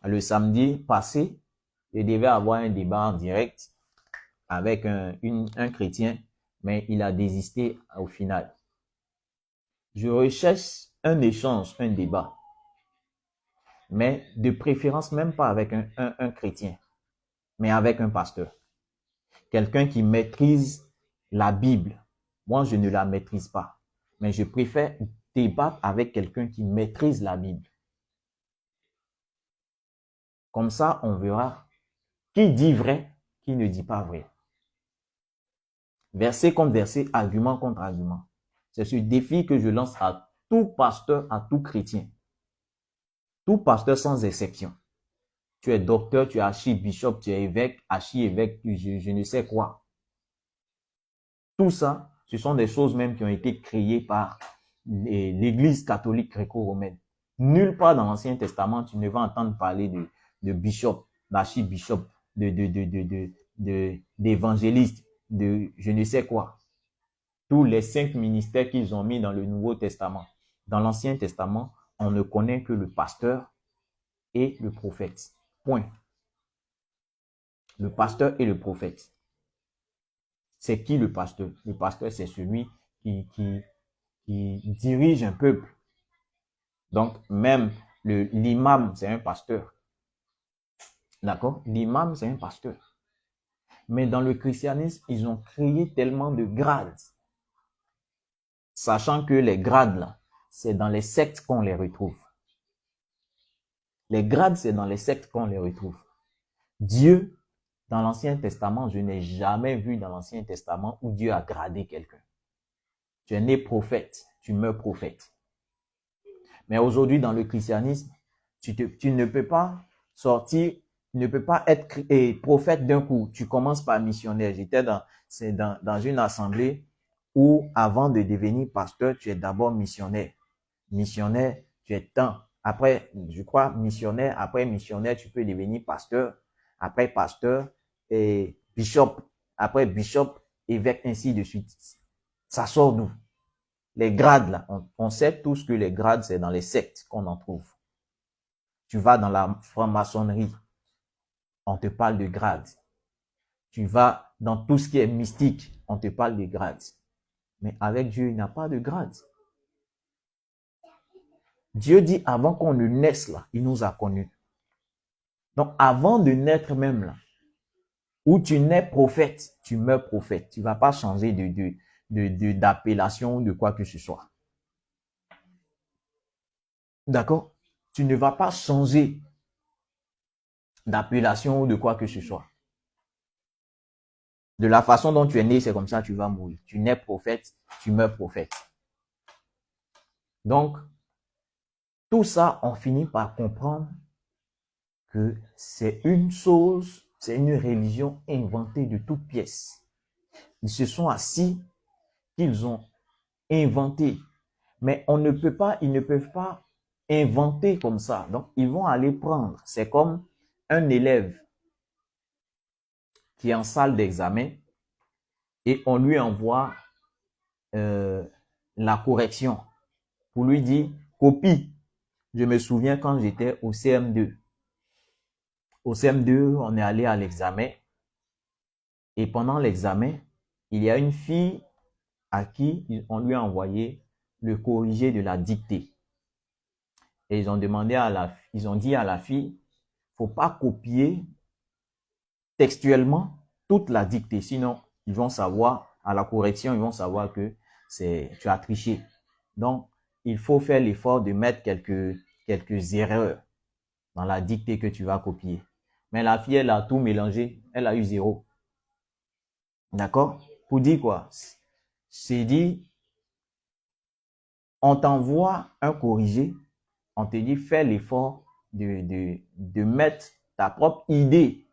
Le samedi passé, je devais avoir un débat en direct avec un chrétien, mais il a désisté au final. Je recherche un échange, un débat, mais de préférence même pas avec un chrétien, mais avec un pasteur. Quelqu'un qui maîtrise la Bible. Moi, je ne la maîtrise pas, mais je préfère débattre avec quelqu'un qui maîtrise la Bible. Comme ça, on verra qui dit vrai, qui ne dit pas vrai. Verset contre verset, argument contre argument. C'est ce défi que je lance à tout pasteur, à tout chrétien. Tout pasteur sans exception. Tu es docteur, tu es archibishop, tu es évêque, archi-évêque, je ne sais quoi. Tout ça, ce sont des choses même qui ont été créées par l'Église catholique gréco-romaine. Nulle part dans l'Ancien Testament, tu ne vas entendre parler de bishop, d'archibishop, d'évangéliste, de je ne sais quoi. tous les 5 ministères qu'ils ont mis dans le Nouveau Testament. Dans l'Ancien Testament, on ne connaît que le pasteur et le prophète. Point. Le pasteur et le prophète. C'est qui le pasteur? Le pasteur, c'est celui qui dirige un peuple. Donc, même l'imam, c'est un pasteur. D'accord? L'imam, c'est un pasteur. Mais dans le christianisme, ils ont créé tellement de grades. Sachant que les grades, là, c'est dans les sectes qu'on les retrouve. Les grades, c'est dans les sectes qu'on les retrouve. Dieu, dans l'Ancien Testament, je n'ai jamais vu dans l'Ancien Testament où Dieu a gradé quelqu'un. Tu es né prophète, tu meurs prophète. Mais aujourd'hui, dans le christianisme, tu ne peux pas sortir, tu ne peux pas être prophète d'un coup. Tu commences par missionnaire. J'étais dans une assemblée où, avant de devenir pasteur, tu es d'abord missionnaire. Missionnaire, tu es temps. Après, je crois, missionnaire. Après missionnaire, tu peux devenir pasteur. Après pasteur, et bishop. Après bishop, évêque, ainsi de suite. Ça sort d'où? Les grades, là, on sait tous que les grades, c'est dans les sectes qu'on en trouve. Tu vas dans la franc-maçonnerie, on te parle de grades. Tu vas dans tout ce qui est mystique, on te parle de grades. Mais avec Dieu, il n'y a pas de grades. Dieu dit, avant qu'on ne naisse là, il nous a connus. Donc, avant de naître même là, où tu nais prophète, tu meurs prophète. Tu ne vas pas changer d'appellation, de quoi que ce soit. D'accord? Tu ne vas pas changer d'appellation ou de quoi que ce soit. De la façon dont tu es né, c'est comme ça que tu vas mourir. Tu nais prophète, tu meurs prophète. Donc, tout ça, on finit par comprendre que c'est une chose, c'est une religion inventée de toutes pièces. Ils se sont assis, ils ont inventé. Mais on ne peut pas, ils ne peuvent pas inventer comme ça. Donc, ils vont aller prendre. C'est comme un élève qui est en salle d'examen et on lui envoie la correction pour lui dire copie. Je me souviens quand j'étais au CM2. Au CM2, on est allé à l'examen et pendant l'examen, il y a une fille à qui on lui a envoyé le corrigé de la dictée. Et ils ont demandé ils ont dit à la fille, faut pas copier textuellement toute la dictée, sinon ils vont savoir, à la correction, ils vont savoir que tu as triché. Donc, il faut faire l'effort de mettre quelques erreurs dans la dictée que tu vas copier. Mais la fille, elle a tout mélangé, elle a eu 0. D'accord? Pour dire quoi? C'est dit, on t'envoie un corrigé, on te dit, fais l'effort de mettre ta propre idée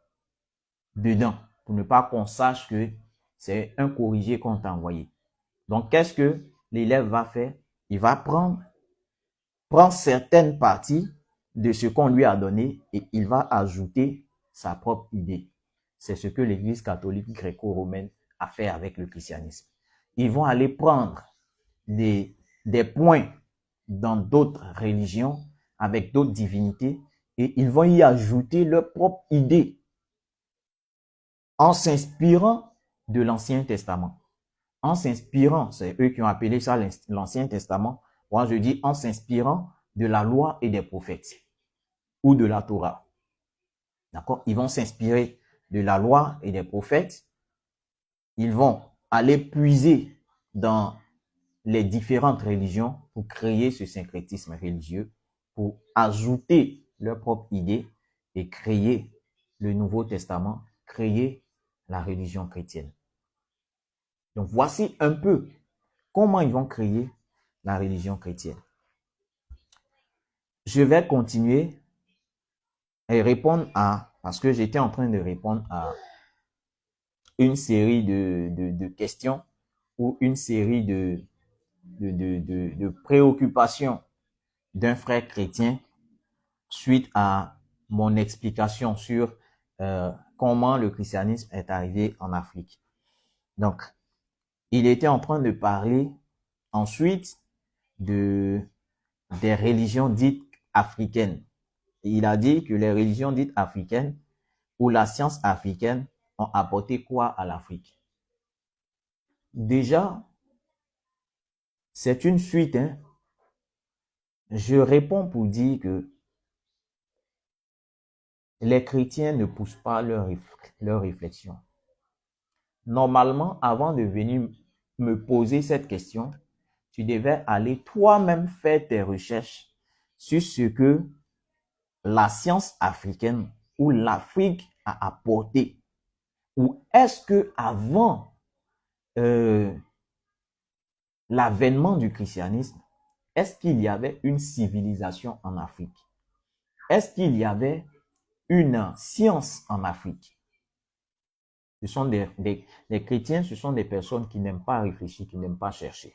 dedans, pour ne pas qu'on sache que c'est un corrigé qu'on t'a envoyé. Donc, qu'est-ce que l'élève va faire? Il va prendre certaines parties de ce qu'on lui a donné et il va ajouter sa propre idée. C'est ce que l'Église catholique gréco-romaine a fait avec le christianisme. Ils vont aller prendre des points dans d'autres religions avec d'autres divinités et ils vont y ajouter leur propre idée en s'inspirant de l'Ancien Testament. En s'inspirant, c'est eux qui ont appelé ça l'Ancien Testament. Moi, je dis en s'inspirant de la loi et des prophètes ou de la Torah. D'accord? Ils vont s'inspirer de la loi et des prophètes. Ils vont aller puiser dans les différentes religions pour créer ce syncrétisme religieux, pour ajouter leur propre idée et créer le Nouveau Testament, créer la religion chrétienne. Donc, voici un peu comment ils vont créer la religion chrétienne. Je vais continuer et répondre parce que j'étais en train de répondre à une série de questions ou une série de préoccupations d'un frère chrétien suite à mon explication sur comment le christianisme est arrivé en Afrique. Donc, il était en train de parler ensuite des religions dites africaines. Il a dit que les religions dites africaines ou la science africaine ont apporté quoi à l'Afrique? Déjà, c'est une suite. Je réponds pour dire que les chrétiens ne poussent pas leur réflexion. Normalement, avant de venir me poser cette question, tu devais aller toi-même faire tes recherches sur ce que la science africaine ou l'Afrique a apporté. Ou est-ce que avant l'avènement du christianisme, est-ce qu'il y avait une civilisation en Afrique? Est-ce qu'il y avait une science en Afrique? Ce sont les chrétiens, ce sont des personnes qui n'aiment pas réfléchir, qui n'aiment pas chercher.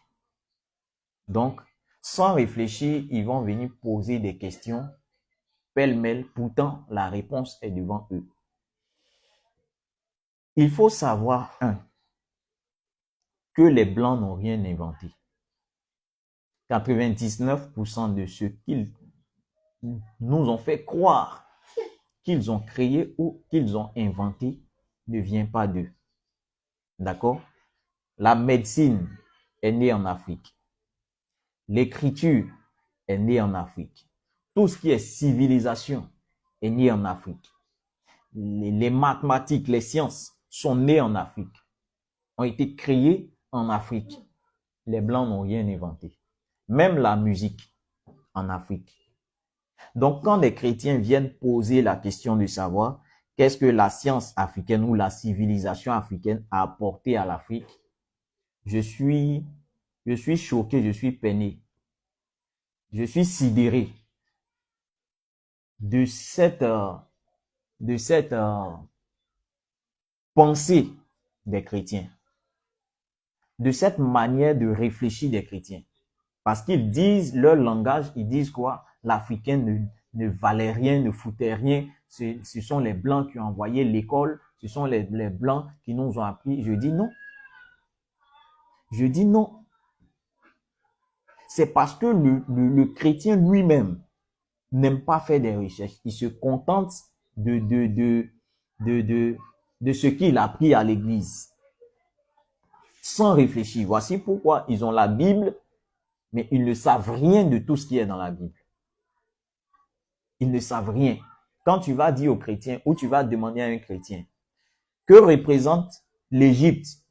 Donc, sans réfléchir, ils vont venir poser des questions pêle-mêle, pourtant la réponse est devant eux. Il faut savoir, que les Blancs n'ont rien inventé. 99% de ce qu'ils nous ont fait croire qu'ils ont créé ou qu'ils ont inventé ne vient pas d'eux. D'accord? La médecine est née en Afrique. L'écriture est née en Afrique. Tout ce qui est civilisation est né en Afrique. Les mathématiques, les sciences sont nées en Afrique, ont été créées en Afrique. Les Blancs n'ont rien inventé. Même la musique en Afrique. Donc, quand des chrétiens viennent poser la question de savoir qu'est-ce que la science africaine ou la civilisation africaine a apporté à l'Afrique, je suis choqué, je suis peiné. Je suis sidéré de cette pensée des chrétiens, de cette manière de réfléchir des chrétiens. Parce qu'ils disent, leur langage, ils disent quoi? L'Africain ne valait rien, ne foutait rien. Ce sont les Blancs qui ont envoyé l'école, ce sont les Blancs qui nous ont appris. Je dis non. Je dis non. C'est parce que le chrétien lui-même n'aime pas faire des recherches. Il se contente de ce qu'il a appris à l'église. Sans réfléchir. Voici pourquoi ils ont la Bible, mais ils ne savent rien de tout ce qui est dans la Bible. Ils ne savent rien. Quand tu vas dire aux chrétiens ou tu vas demander à un chrétien que représente l'Égypte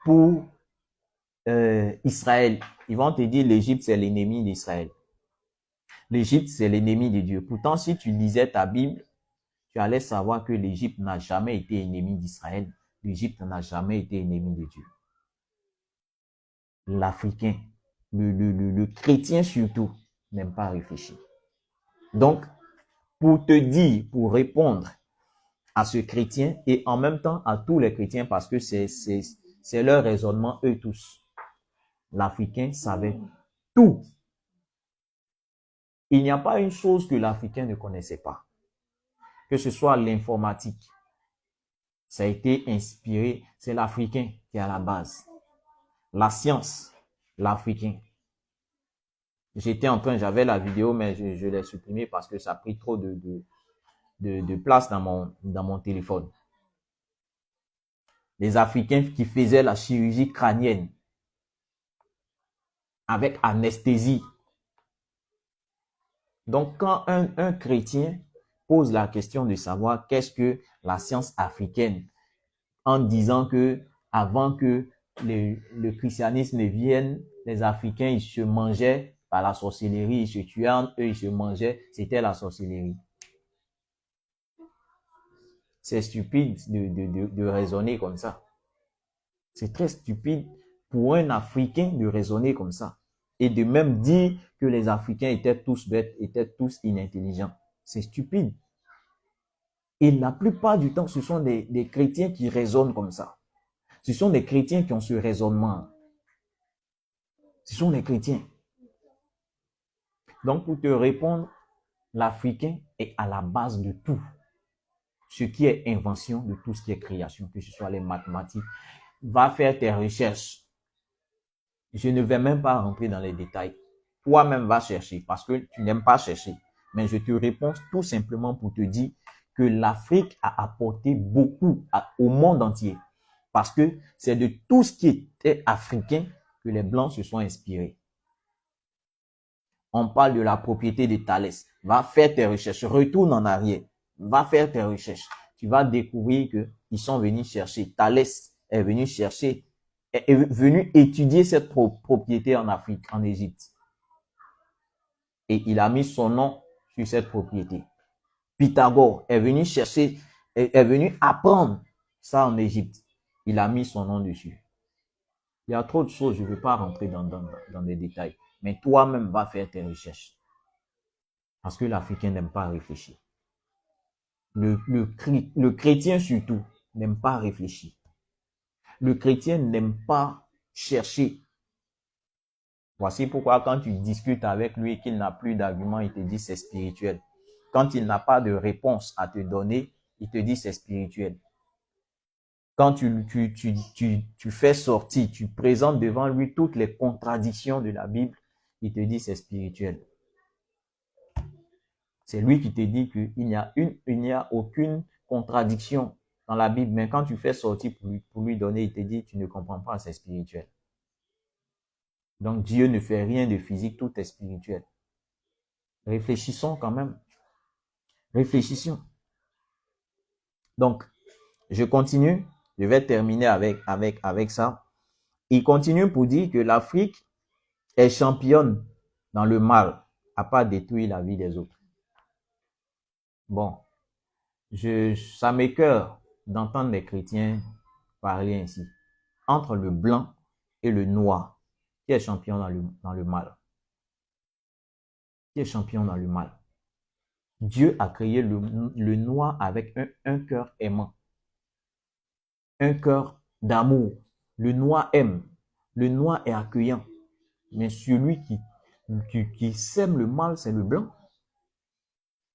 pour Israël, ils vont te dire l'Égypte c'est l'ennemi d'Israël. L'Égypte c'est l'ennemi de Dieu. Pourtant, si tu lisais ta Bible, tu allais savoir que l'Égypte n'a jamais été ennemi d'Israël. L'Égypte n'a jamais été ennemi de Dieu. L'Africain, le chrétien surtout, n'aime pas réfléchir. Donc, pour te dire, pour répondre à ce chrétien et en même temps à tous les chrétiens parce que c'est leur raisonnement, eux tous. L'Africain savait tout. Il n'y a pas une chose que l'Africain ne connaissait pas. Que ce soit l'informatique, ça a été inspiré, c'est l'Africain qui est à la base. La science, l'Africain. J'avais la vidéo, mais je l'ai supprimée parce que ça a pris trop de place dans mon téléphone. Les Africains qui faisaient la chirurgie crânienne avec anesthésie. Donc, quand un chrétien pose la question de savoir qu'est-ce que la science africaine, en disant que avant que le christianisme vienne, les Africains, ils se mangeaient par la sorcellerie, ils se tuaient entre eux, ils se mangeaient, c'était la sorcellerie. C'est stupide de raisonner comme ça. C'est très stupide pour un Africain de raisonner comme ça. Et de même dire que les Africains étaient tous bêtes, étaient tous inintelligents. C'est stupide. Et la plupart du temps, ce sont des chrétiens qui raisonnent comme ça. Ce sont des chrétiens qui ont ce raisonnement. Ce sont des chrétiens. Donc, pour te répondre, l'Africain est à la base de tout. Ce qui est invention, de tout ce qui est création, que ce soit les mathématiques. Va faire tes recherches Je ne vais même pas rentrer dans les détails. Toi-même va chercher parce que tu n'aimes pas chercher. Mais je te réponds tout simplement pour te dire que l'Afrique a apporté beaucoup au monde entier. Parce que c'est de tout ce qui était africain que les Blancs se sont inspirés. On parle de la propriété de Thalès. Va faire tes recherches. Retourne en arrière. Va faire tes recherches. Tu vas découvrir qu'ils sont venus chercher. Thalès est venu chercher, est venu étudier cette propriété en Afrique, en Égypte. Et il a mis son nom sur cette propriété. Pythagore est venu chercher, est venu apprendre ça en Égypte. Il a mis son nom dessus. Il y a trop de choses, je ne vais pas rentrer dans des détails. Mais toi-même, va faire tes recherches. Parce que l'Africain n'aime pas réfléchir. Le chrétien surtout n'aime pas réfléchir. Le chrétien n'aime pas chercher. Voici pourquoi quand tu discutes avec lui et qu'il n'a plus d'arguments, il te dit c'est spirituel. Quand il n'a pas de réponse à te donner, il te dit c'est spirituel. Quand tu fais sortir, tu présentes devant lui toutes les contradictions de la Bible, il te dit c'est spirituel. C'est lui qui te dit qu'il n'y a aucune contradiction dans la Bible. Mais quand tu fais sortir pour lui donner, il te dit tu ne comprends pas, c'est spirituel. Donc Dieu ne fait rien de physique, tout est spirituel. Réfléchissons quand même. Réfléchissons. Donc, je continue. Je vais terminer avec ça. Il continue pour dire que l'Afrique est championne dans le mal, à pas détruire la vie des autres. Bon, ça m'écoeure d'entendre les chrétiens parler ainsi. Entre le blanc et le noir, qui est champion dans le mal? Qui est champion dans le mal? Dieu a créé le noir avec un cœur aimant, un cœur d'amour. Le noir aime, le noir est accueillant. Mais celui qui sème le mal, c'est le blanc.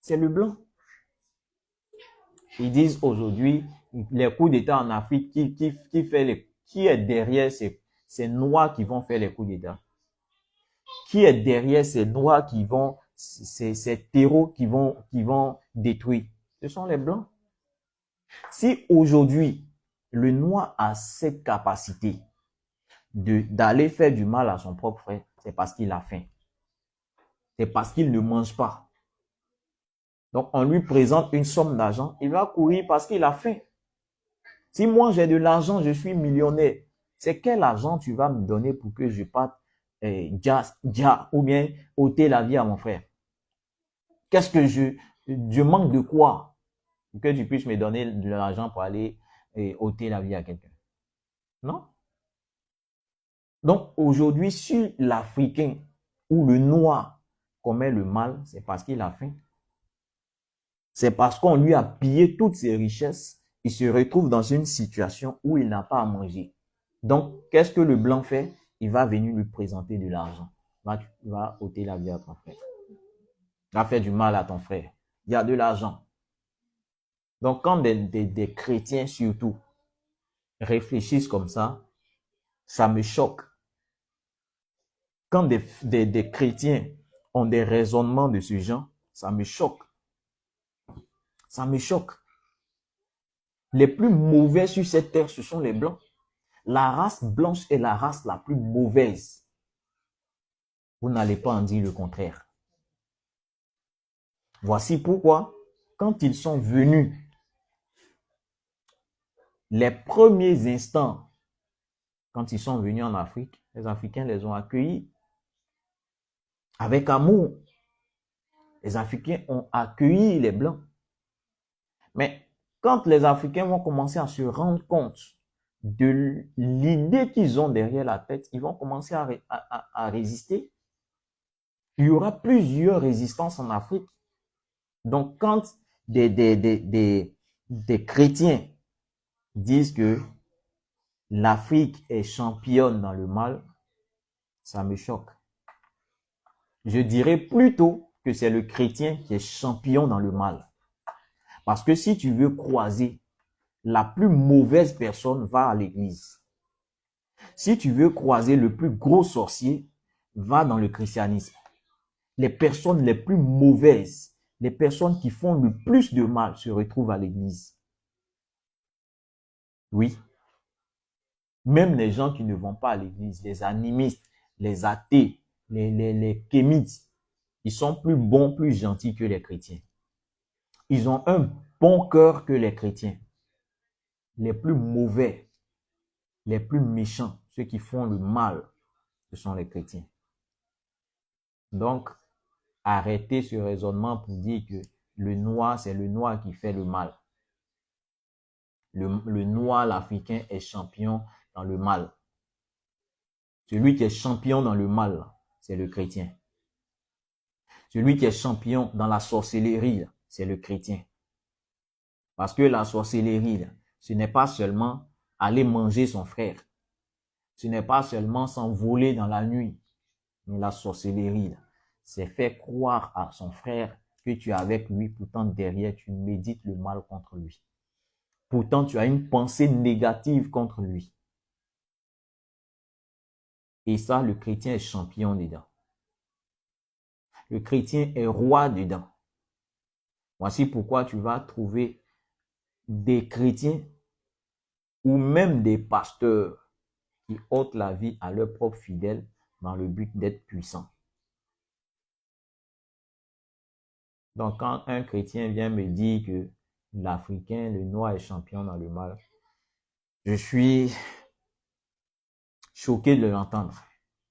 C'est le blanc. Ils disent aujourd'hui, les coups d'État en Afrique, qui est derrière ces noirs qui vont faire les coups d'État? Qui est derrière ces noirs qui vont, ces terreaux qui vont détruire? Ce sont les blancs. Si aujourd'hui, le noir a cette capacité d'aller faire du mal à son propre frère, c'est parce qu'il a faim. C'est parce qu'il ne mange pas. Donc, on lui présente une somme d'argent, il va courir parce qu'il a faim. Si moi j'ai de l'argent, je suis millionnaire, c'est quel argent tu vas me donner pour que je parte ou bien ôter la vie à mon frère? Qu'est-ce que je manque de quoi pour que tu puisses me donner de l'argent pour aller ôter la vie à quelqu'un? Non? Donc, aujourd'hui, si l'Africain ou le noir commet le mal, c'est parce qu'il a faim. C'est parce qu'on lui a pillé toutes ses richesses. Il se retrouve dans une situation où il n'a pas à manger. Donc, qu'est-ce que le blanc fait? Il va venir lui présenter de l'argent. Il va ôter la vie à ton frère. Il va faire du mal à ton frère. Il y a de l'argent. Donc, quand des chrétiens surtout réfléchissent comme ça me choque. Quand des chrétiens ont des raisonnements de ce genre, ça me choque. Ça me choque. Les plus mauvais sur cette terre, ce sont les blancs. La race blanche est la race la plus mauvaise. Vous n'allez pas en dire le contraire. Voici pourquoi, quand ils sont venus, les premiers instants, quand ils sont venus en Afrique, les Africains les ont accueillis avec amour. Les Africains ont accueilli les Blancs. Mais quand les Africains vont commencer à se rendre compte de l'idée qu'ils ont derrière la tête, ils vont commencer à résister. Il y aura plusieurs résistances en Afrique. Donc, quand des chrétiens disent que l'Afrique est championne dans le mal, ça me choque. Je dirais plutôt que c'est le chrétien qui est champion dans le mal. Parce que si tu veux croiser, la plus mauvaise personne va à l'église. Si tu veux croiser le plus gros sorcier, va dans le christianisme. Les personnes les plus mauvaises, les personnes qui font le plus de mal se retrouvent à l'église. Oui. Même les gens qui ne vont pas à l'église, les animistes, les athées, les kémites, ils sont plus bons, plus gentils que les chrétiens. Ils ont un bon cœur que les chrétiens. Les plus mauvais, les plus méchants, ceux qui font le mal, ce sont les chrétiens. Donc, arrêtez ce raisonnement pour dire que le noir, c'est le noir qui fait le mal. Le noir, l'Africain, est champion dans le mal. Celui qui est champion dans le mal, c'est le chrétien. Celui qui est champion dans la sorcellerie, c'est le chrétien. Parce que la sorcellerie, ce n'est pas seulement aller manger son frère. Ce n'est pas seulement s'envoler dans la nuit. Mais la sorcellerie, c'est faire croire à son frère que tu es avec lui, pourtant derrière, tu médites le mal contre lui. Pourtant, tu as une pensée négative contre lui. Et ça, le chrétien est champion dedans. Le chrétien est roi dedans. Voici pourquoi tu vas trouver des chrétiens ou même des pasteurs qui ôtent la vie à leurs propres fidèles dans le but d'être puissants. Donc, quand un chrétien vient me dire que l'Africain, le noir est champion dans le mal, je suis choqué de l'entendre,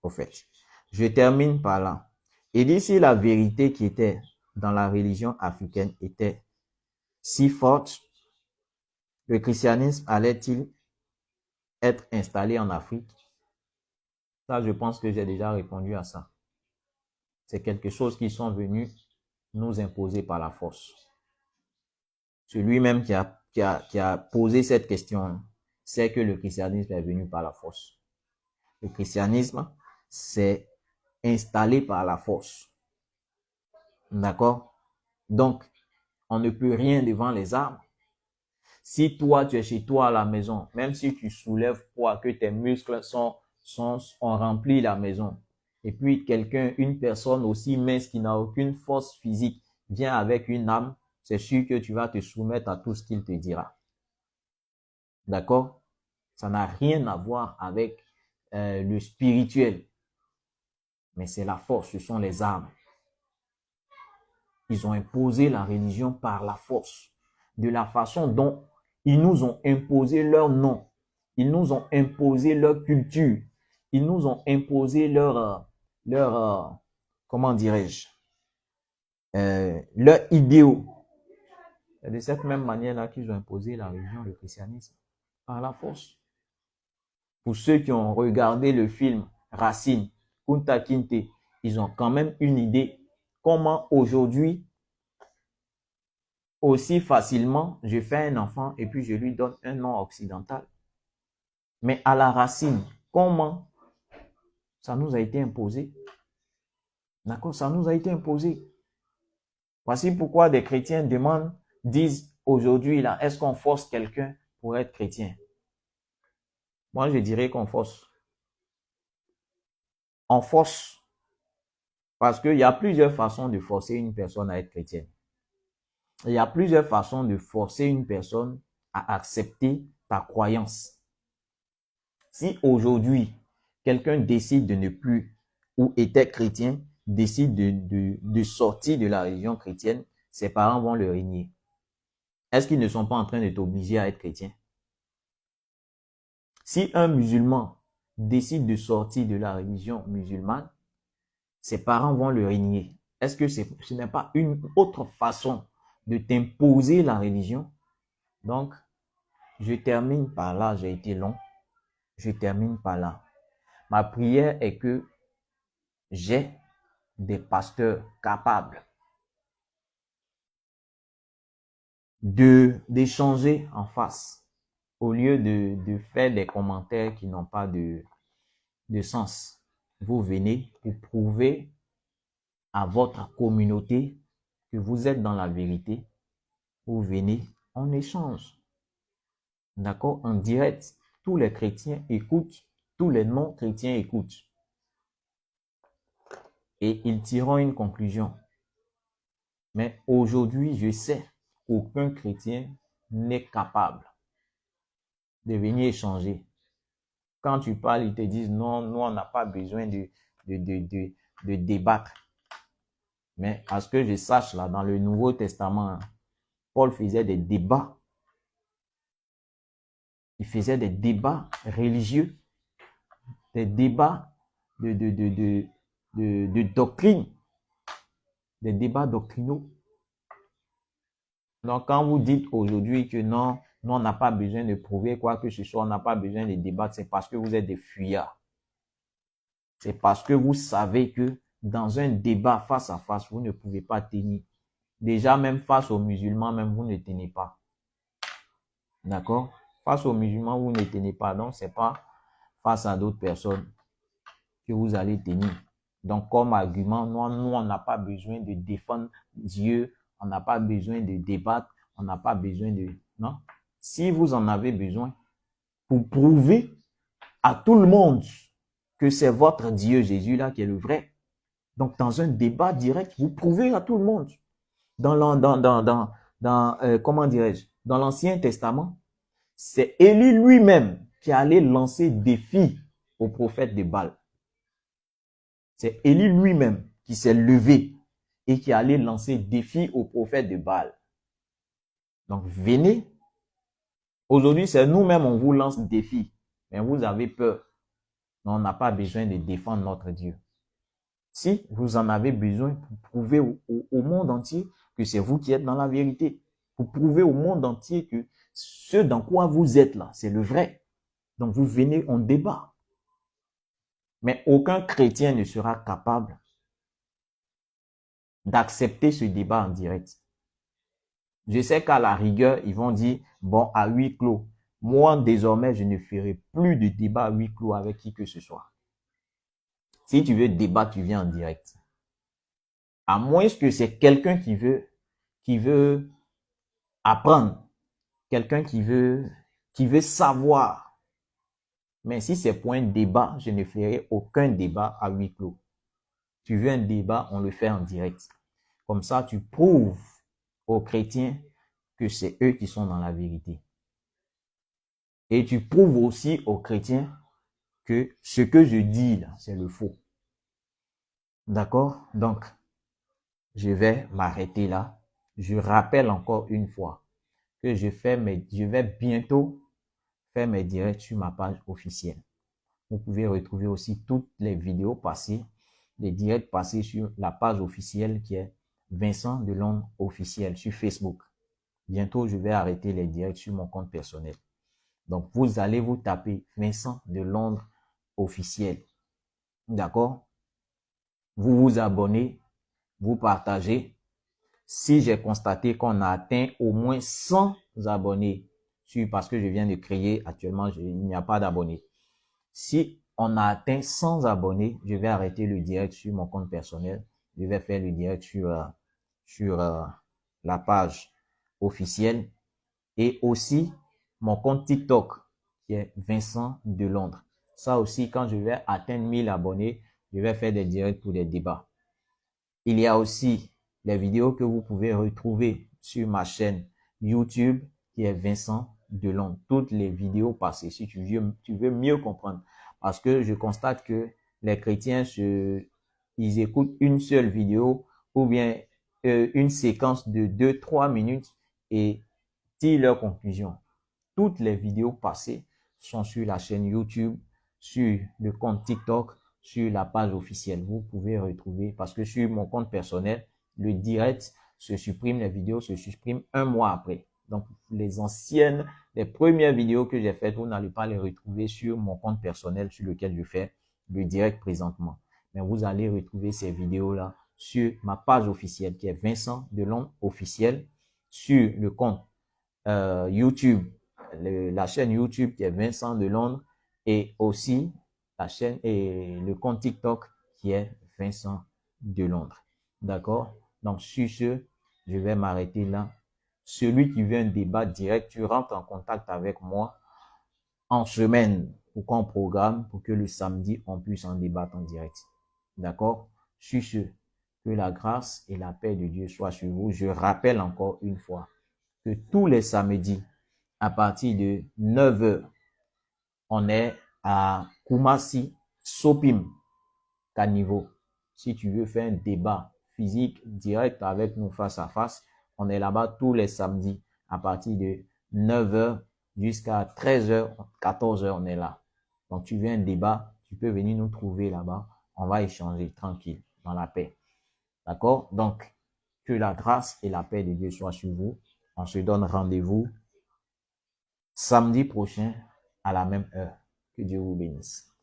au fait. Je termine par là. Et dit si la vérité qui était dans la religion africaine était si forte, le christianisme allait-il être installé en Afrique? Ça, je pense que j'ai déjà répondu à ça. C'est quelque chose qui sont venus nous imposer par la force. Celui même qui a posé cette question, c'est que le christianisme est venu par la force. Le christianisme, c'est installé par la force. D'accord? Donc, on ne peut rien devant les armes. Si toi, tu es chez toi à la maison, même si tu soulèves poids, que tes muscles ont rempli la maison, et puis une personne aussi mince qui n'a aucune force physique, vient avec une âme, c'est sûr que tu vas te soumettre à tout ce qu'il te dira. D'accord? Ça n'a rien à voir avec le spirituel. Mais c'est la force, ce sont les armes. Ils ont imposé la religion par la force, de la façon dont ils nous ont imposé leur nom, ils nous ont imposé leur culture, ils nous ont imposé comment dirais-je, leur idéaux. C'est de cette même manière-là qu'ils ont imposé la religion, le christianisme, par la force. Pour ceux qui ont regardé le film Racine, Kunta Kinte, ils ont quand même une idée comment aujourd'hui, aussi facilement, je fais un enfant et puis je lui donne un nom occidental. Mais à la racine, comment ça nous a été imposé? D'accord, ça nous a été imposé. Voici pourquoi des chrétiens disent aujourd'hui là, est-ce qu'on force quelqu'un pour être chrétien? Moi, je dirais qu'on force. On force. Parce qu'il y a plusieurs façons de forcer une personne à être chrétienne. Il y a plusieurs façons de forcer une personne à accepter ta croyance. Si aujourd'hui, quelqu'un décide de ne plus, ou était chrétien, décide de sortir de la religion chrétienne, ses parents vont le régner. Est-ce qu'ils ne sont pas en train de t'obliger à être chrétien? Si un musulman décide de sortir de la religion musulmane, ses parents vont le régner. Est-ce que ce n'est pas une autre façon de t'imposer la religion? Donc, je termine par là, j'ai été long. Je termine par là. Ma prière est que j'ai des pasteurs capables d'échanger en face au lieu de faire des commentaires qui n'ont pas de sens. Vous venez pour prouver à votre communauté que vous êtes dans la vérité. Vous venez, on échange. D'accord? En direct, tous les chrétiens écoutent tous les non-chrétiens écoutent. Et ils tireront une conclusion. Mais aujourd'hui, je sais qu'aucun chrétien n'est capable de venir échanger. Quand tu parles, ils te disent non, nous, on n'a pas besoin de débattre. Mais à ce que je sache, là, dans le Nouveau Testament, Paul faisait des débats. Il faisait des débats religieux, des débats de doctrine, des débats doctrinaux. Donc, quand vous dites aujourd'hui que non, on n'a pas besoin de prouver quoi que ce soit, on n'a pas besoin de débattre, c'est parce que vous êtes des fuyards. C'est parce que vous savez que dans un débat face à face, vous ne pouvez pas tenir. Déjà, même face aux musulmans, même vous ne tenez pas. D'accord? Face aux musulmans, vous ne tenez pas. Donc, c'est pas face à d'autres personnes que vous allez tenir. Donc, comme argument, nous, on n'a pas besoin de défendre Dieu, on n'a pas besoin de débattre, on n'a pas besoin de... Non? Si vous en avez besoin, pour prouver à tout le monde que c'est votre Dieu Jésus là qui est le vrai. Donc, dans un débat direct, vous prouvez à tout le monde. Comment dirais-je, dans l'Ancien Testament, c'est Élie lui-même qui allait lancer défi au prophète de Baal. C'est Élie lui-même qui s'est levé et qui allait lancer défi au prophète de Baal. Donc, venez. Aujourd'hui, c'est nous-mêmes, on vous lance défi. Mais vous avez peur. Mais on n'a pas besoin de défendre notre Dieu. Si vous en avez besoin pour prouver au monde entier que c'est vous qui êtes dans la vérité, pour prouver au monde entier que ce dans quoi vous êtes là, c'est le vrai. Donc vous venez, on débat. Mais aucun chrétien ne sera capable d'accepter ce débat en direct. Je sais qu'à la rigueur, ils vont dire, bon, à huis clos, moi désormais, je ne ferai plus de débat à huis clos avec qui que ce soit. Si tu veux débattre, tu viens en direct. À moins que c'est quelqu'un qui veut apprendre, quelqu'un qui veut savoir. Mais si c'est pour un débat, je ne ferai aucun débat à huis clos. Tu veux un débat, on le fait en direct. Comme ça, tu prouves aux chrétiens que c'est eux qui sont dans la vérité. Et tu prouves aussi aux chrétiens que ce que je dis là, c'est le faux. D'accord? Donc, je vais m'arrêter là. Je rappelle encore une fois que je vais bientôt faire mes directs sur ma page officielle. Vous pouvez retrouver aussi toutes les vidéos passées, les directs passés sur la page officielle qui est Vincent Delondre officiel sur Facebook. Bientôt, je vais arrêter les directs sur mon compte personnel. Donc, vous allez vous taper Vincent Delondre officiel. D'accord? Vous vous abonnez, vous partagez. Si j'ai constaté qu'on a atteint au moins 100 abonnés, parce que je viens de créer actuellement, il n'y a pas d'abonnés. Si on a atteint 100 abonnés, je vais arrêter le direct sur mon compte personnel. Je vais faire le direct sur la page officielle et aussi mon compte TikTok qui est Vincent Delondre. Ça aussi, quand je vais atteindre 1000 abonnés, je vais faire des directs pour des débats. Il y a aussi les vidéos que vous pouvez retrouver sur ma chaîne YouTube qui est Vincent Delondre. Toutes les vidéos passées, si tu veux mieux comprendre. Parce que je constate que les chrétiens, ils écoutent une seule vidéo ou bien une séquence de 2-3 minutes et tirent leur conclusion. Toutes les vidéos passées sont sur la chaîne YouTube, sur le compte TikTok, sur la page officielle. Vous pouvez retrouver, parce que sur mon compte personnel, le direct se supprime, les vidéos se suppriment un mois après. Donc, les premières vidéos que j'ai faites, vous n'allez pas les retrouver sur mon compte personnel sur lequel je fais le direct présentement. Mais vous allez retrouver ces vidéos-là sur ma page officielle qui est Vincent Delondre officiel, sur le compte YouTube, la chaîne YouTube qui est Vincent Delondre et aussi la chaîne et le compte TikTok qui est Vincent Delondre. D'accord? Donc, sur ce, je vais m'arrêter là. Celui qui veut un débat direct, tu rentres en contact avec moi en semaine. pour qu'on programme pour que le samedi, on puisse en débattre en direct. D'accord? Sur ce, que la grâce et la paix de Dieu soient sur vous. Je rappelle encore une fois que tous les samedis, à partir de 9 h, on est à Kumasi, Sopim, Caniveau. Si tu veux faire un débat physique direct avec nous face à face, on est là-bas tous les samedis à partir de 9 h jusqu'à 13 h, 14 h, on est là. Donc tu veux un débat, tu peux venir nous trouver là-bas. On va échanger tranquille, dans la paix. D'accord? Donc, que la grâce et la paix de Dieu soient sur vous. On se donne rendez-vous samedi prochain à la même heure. Que Dieu vous bénisse.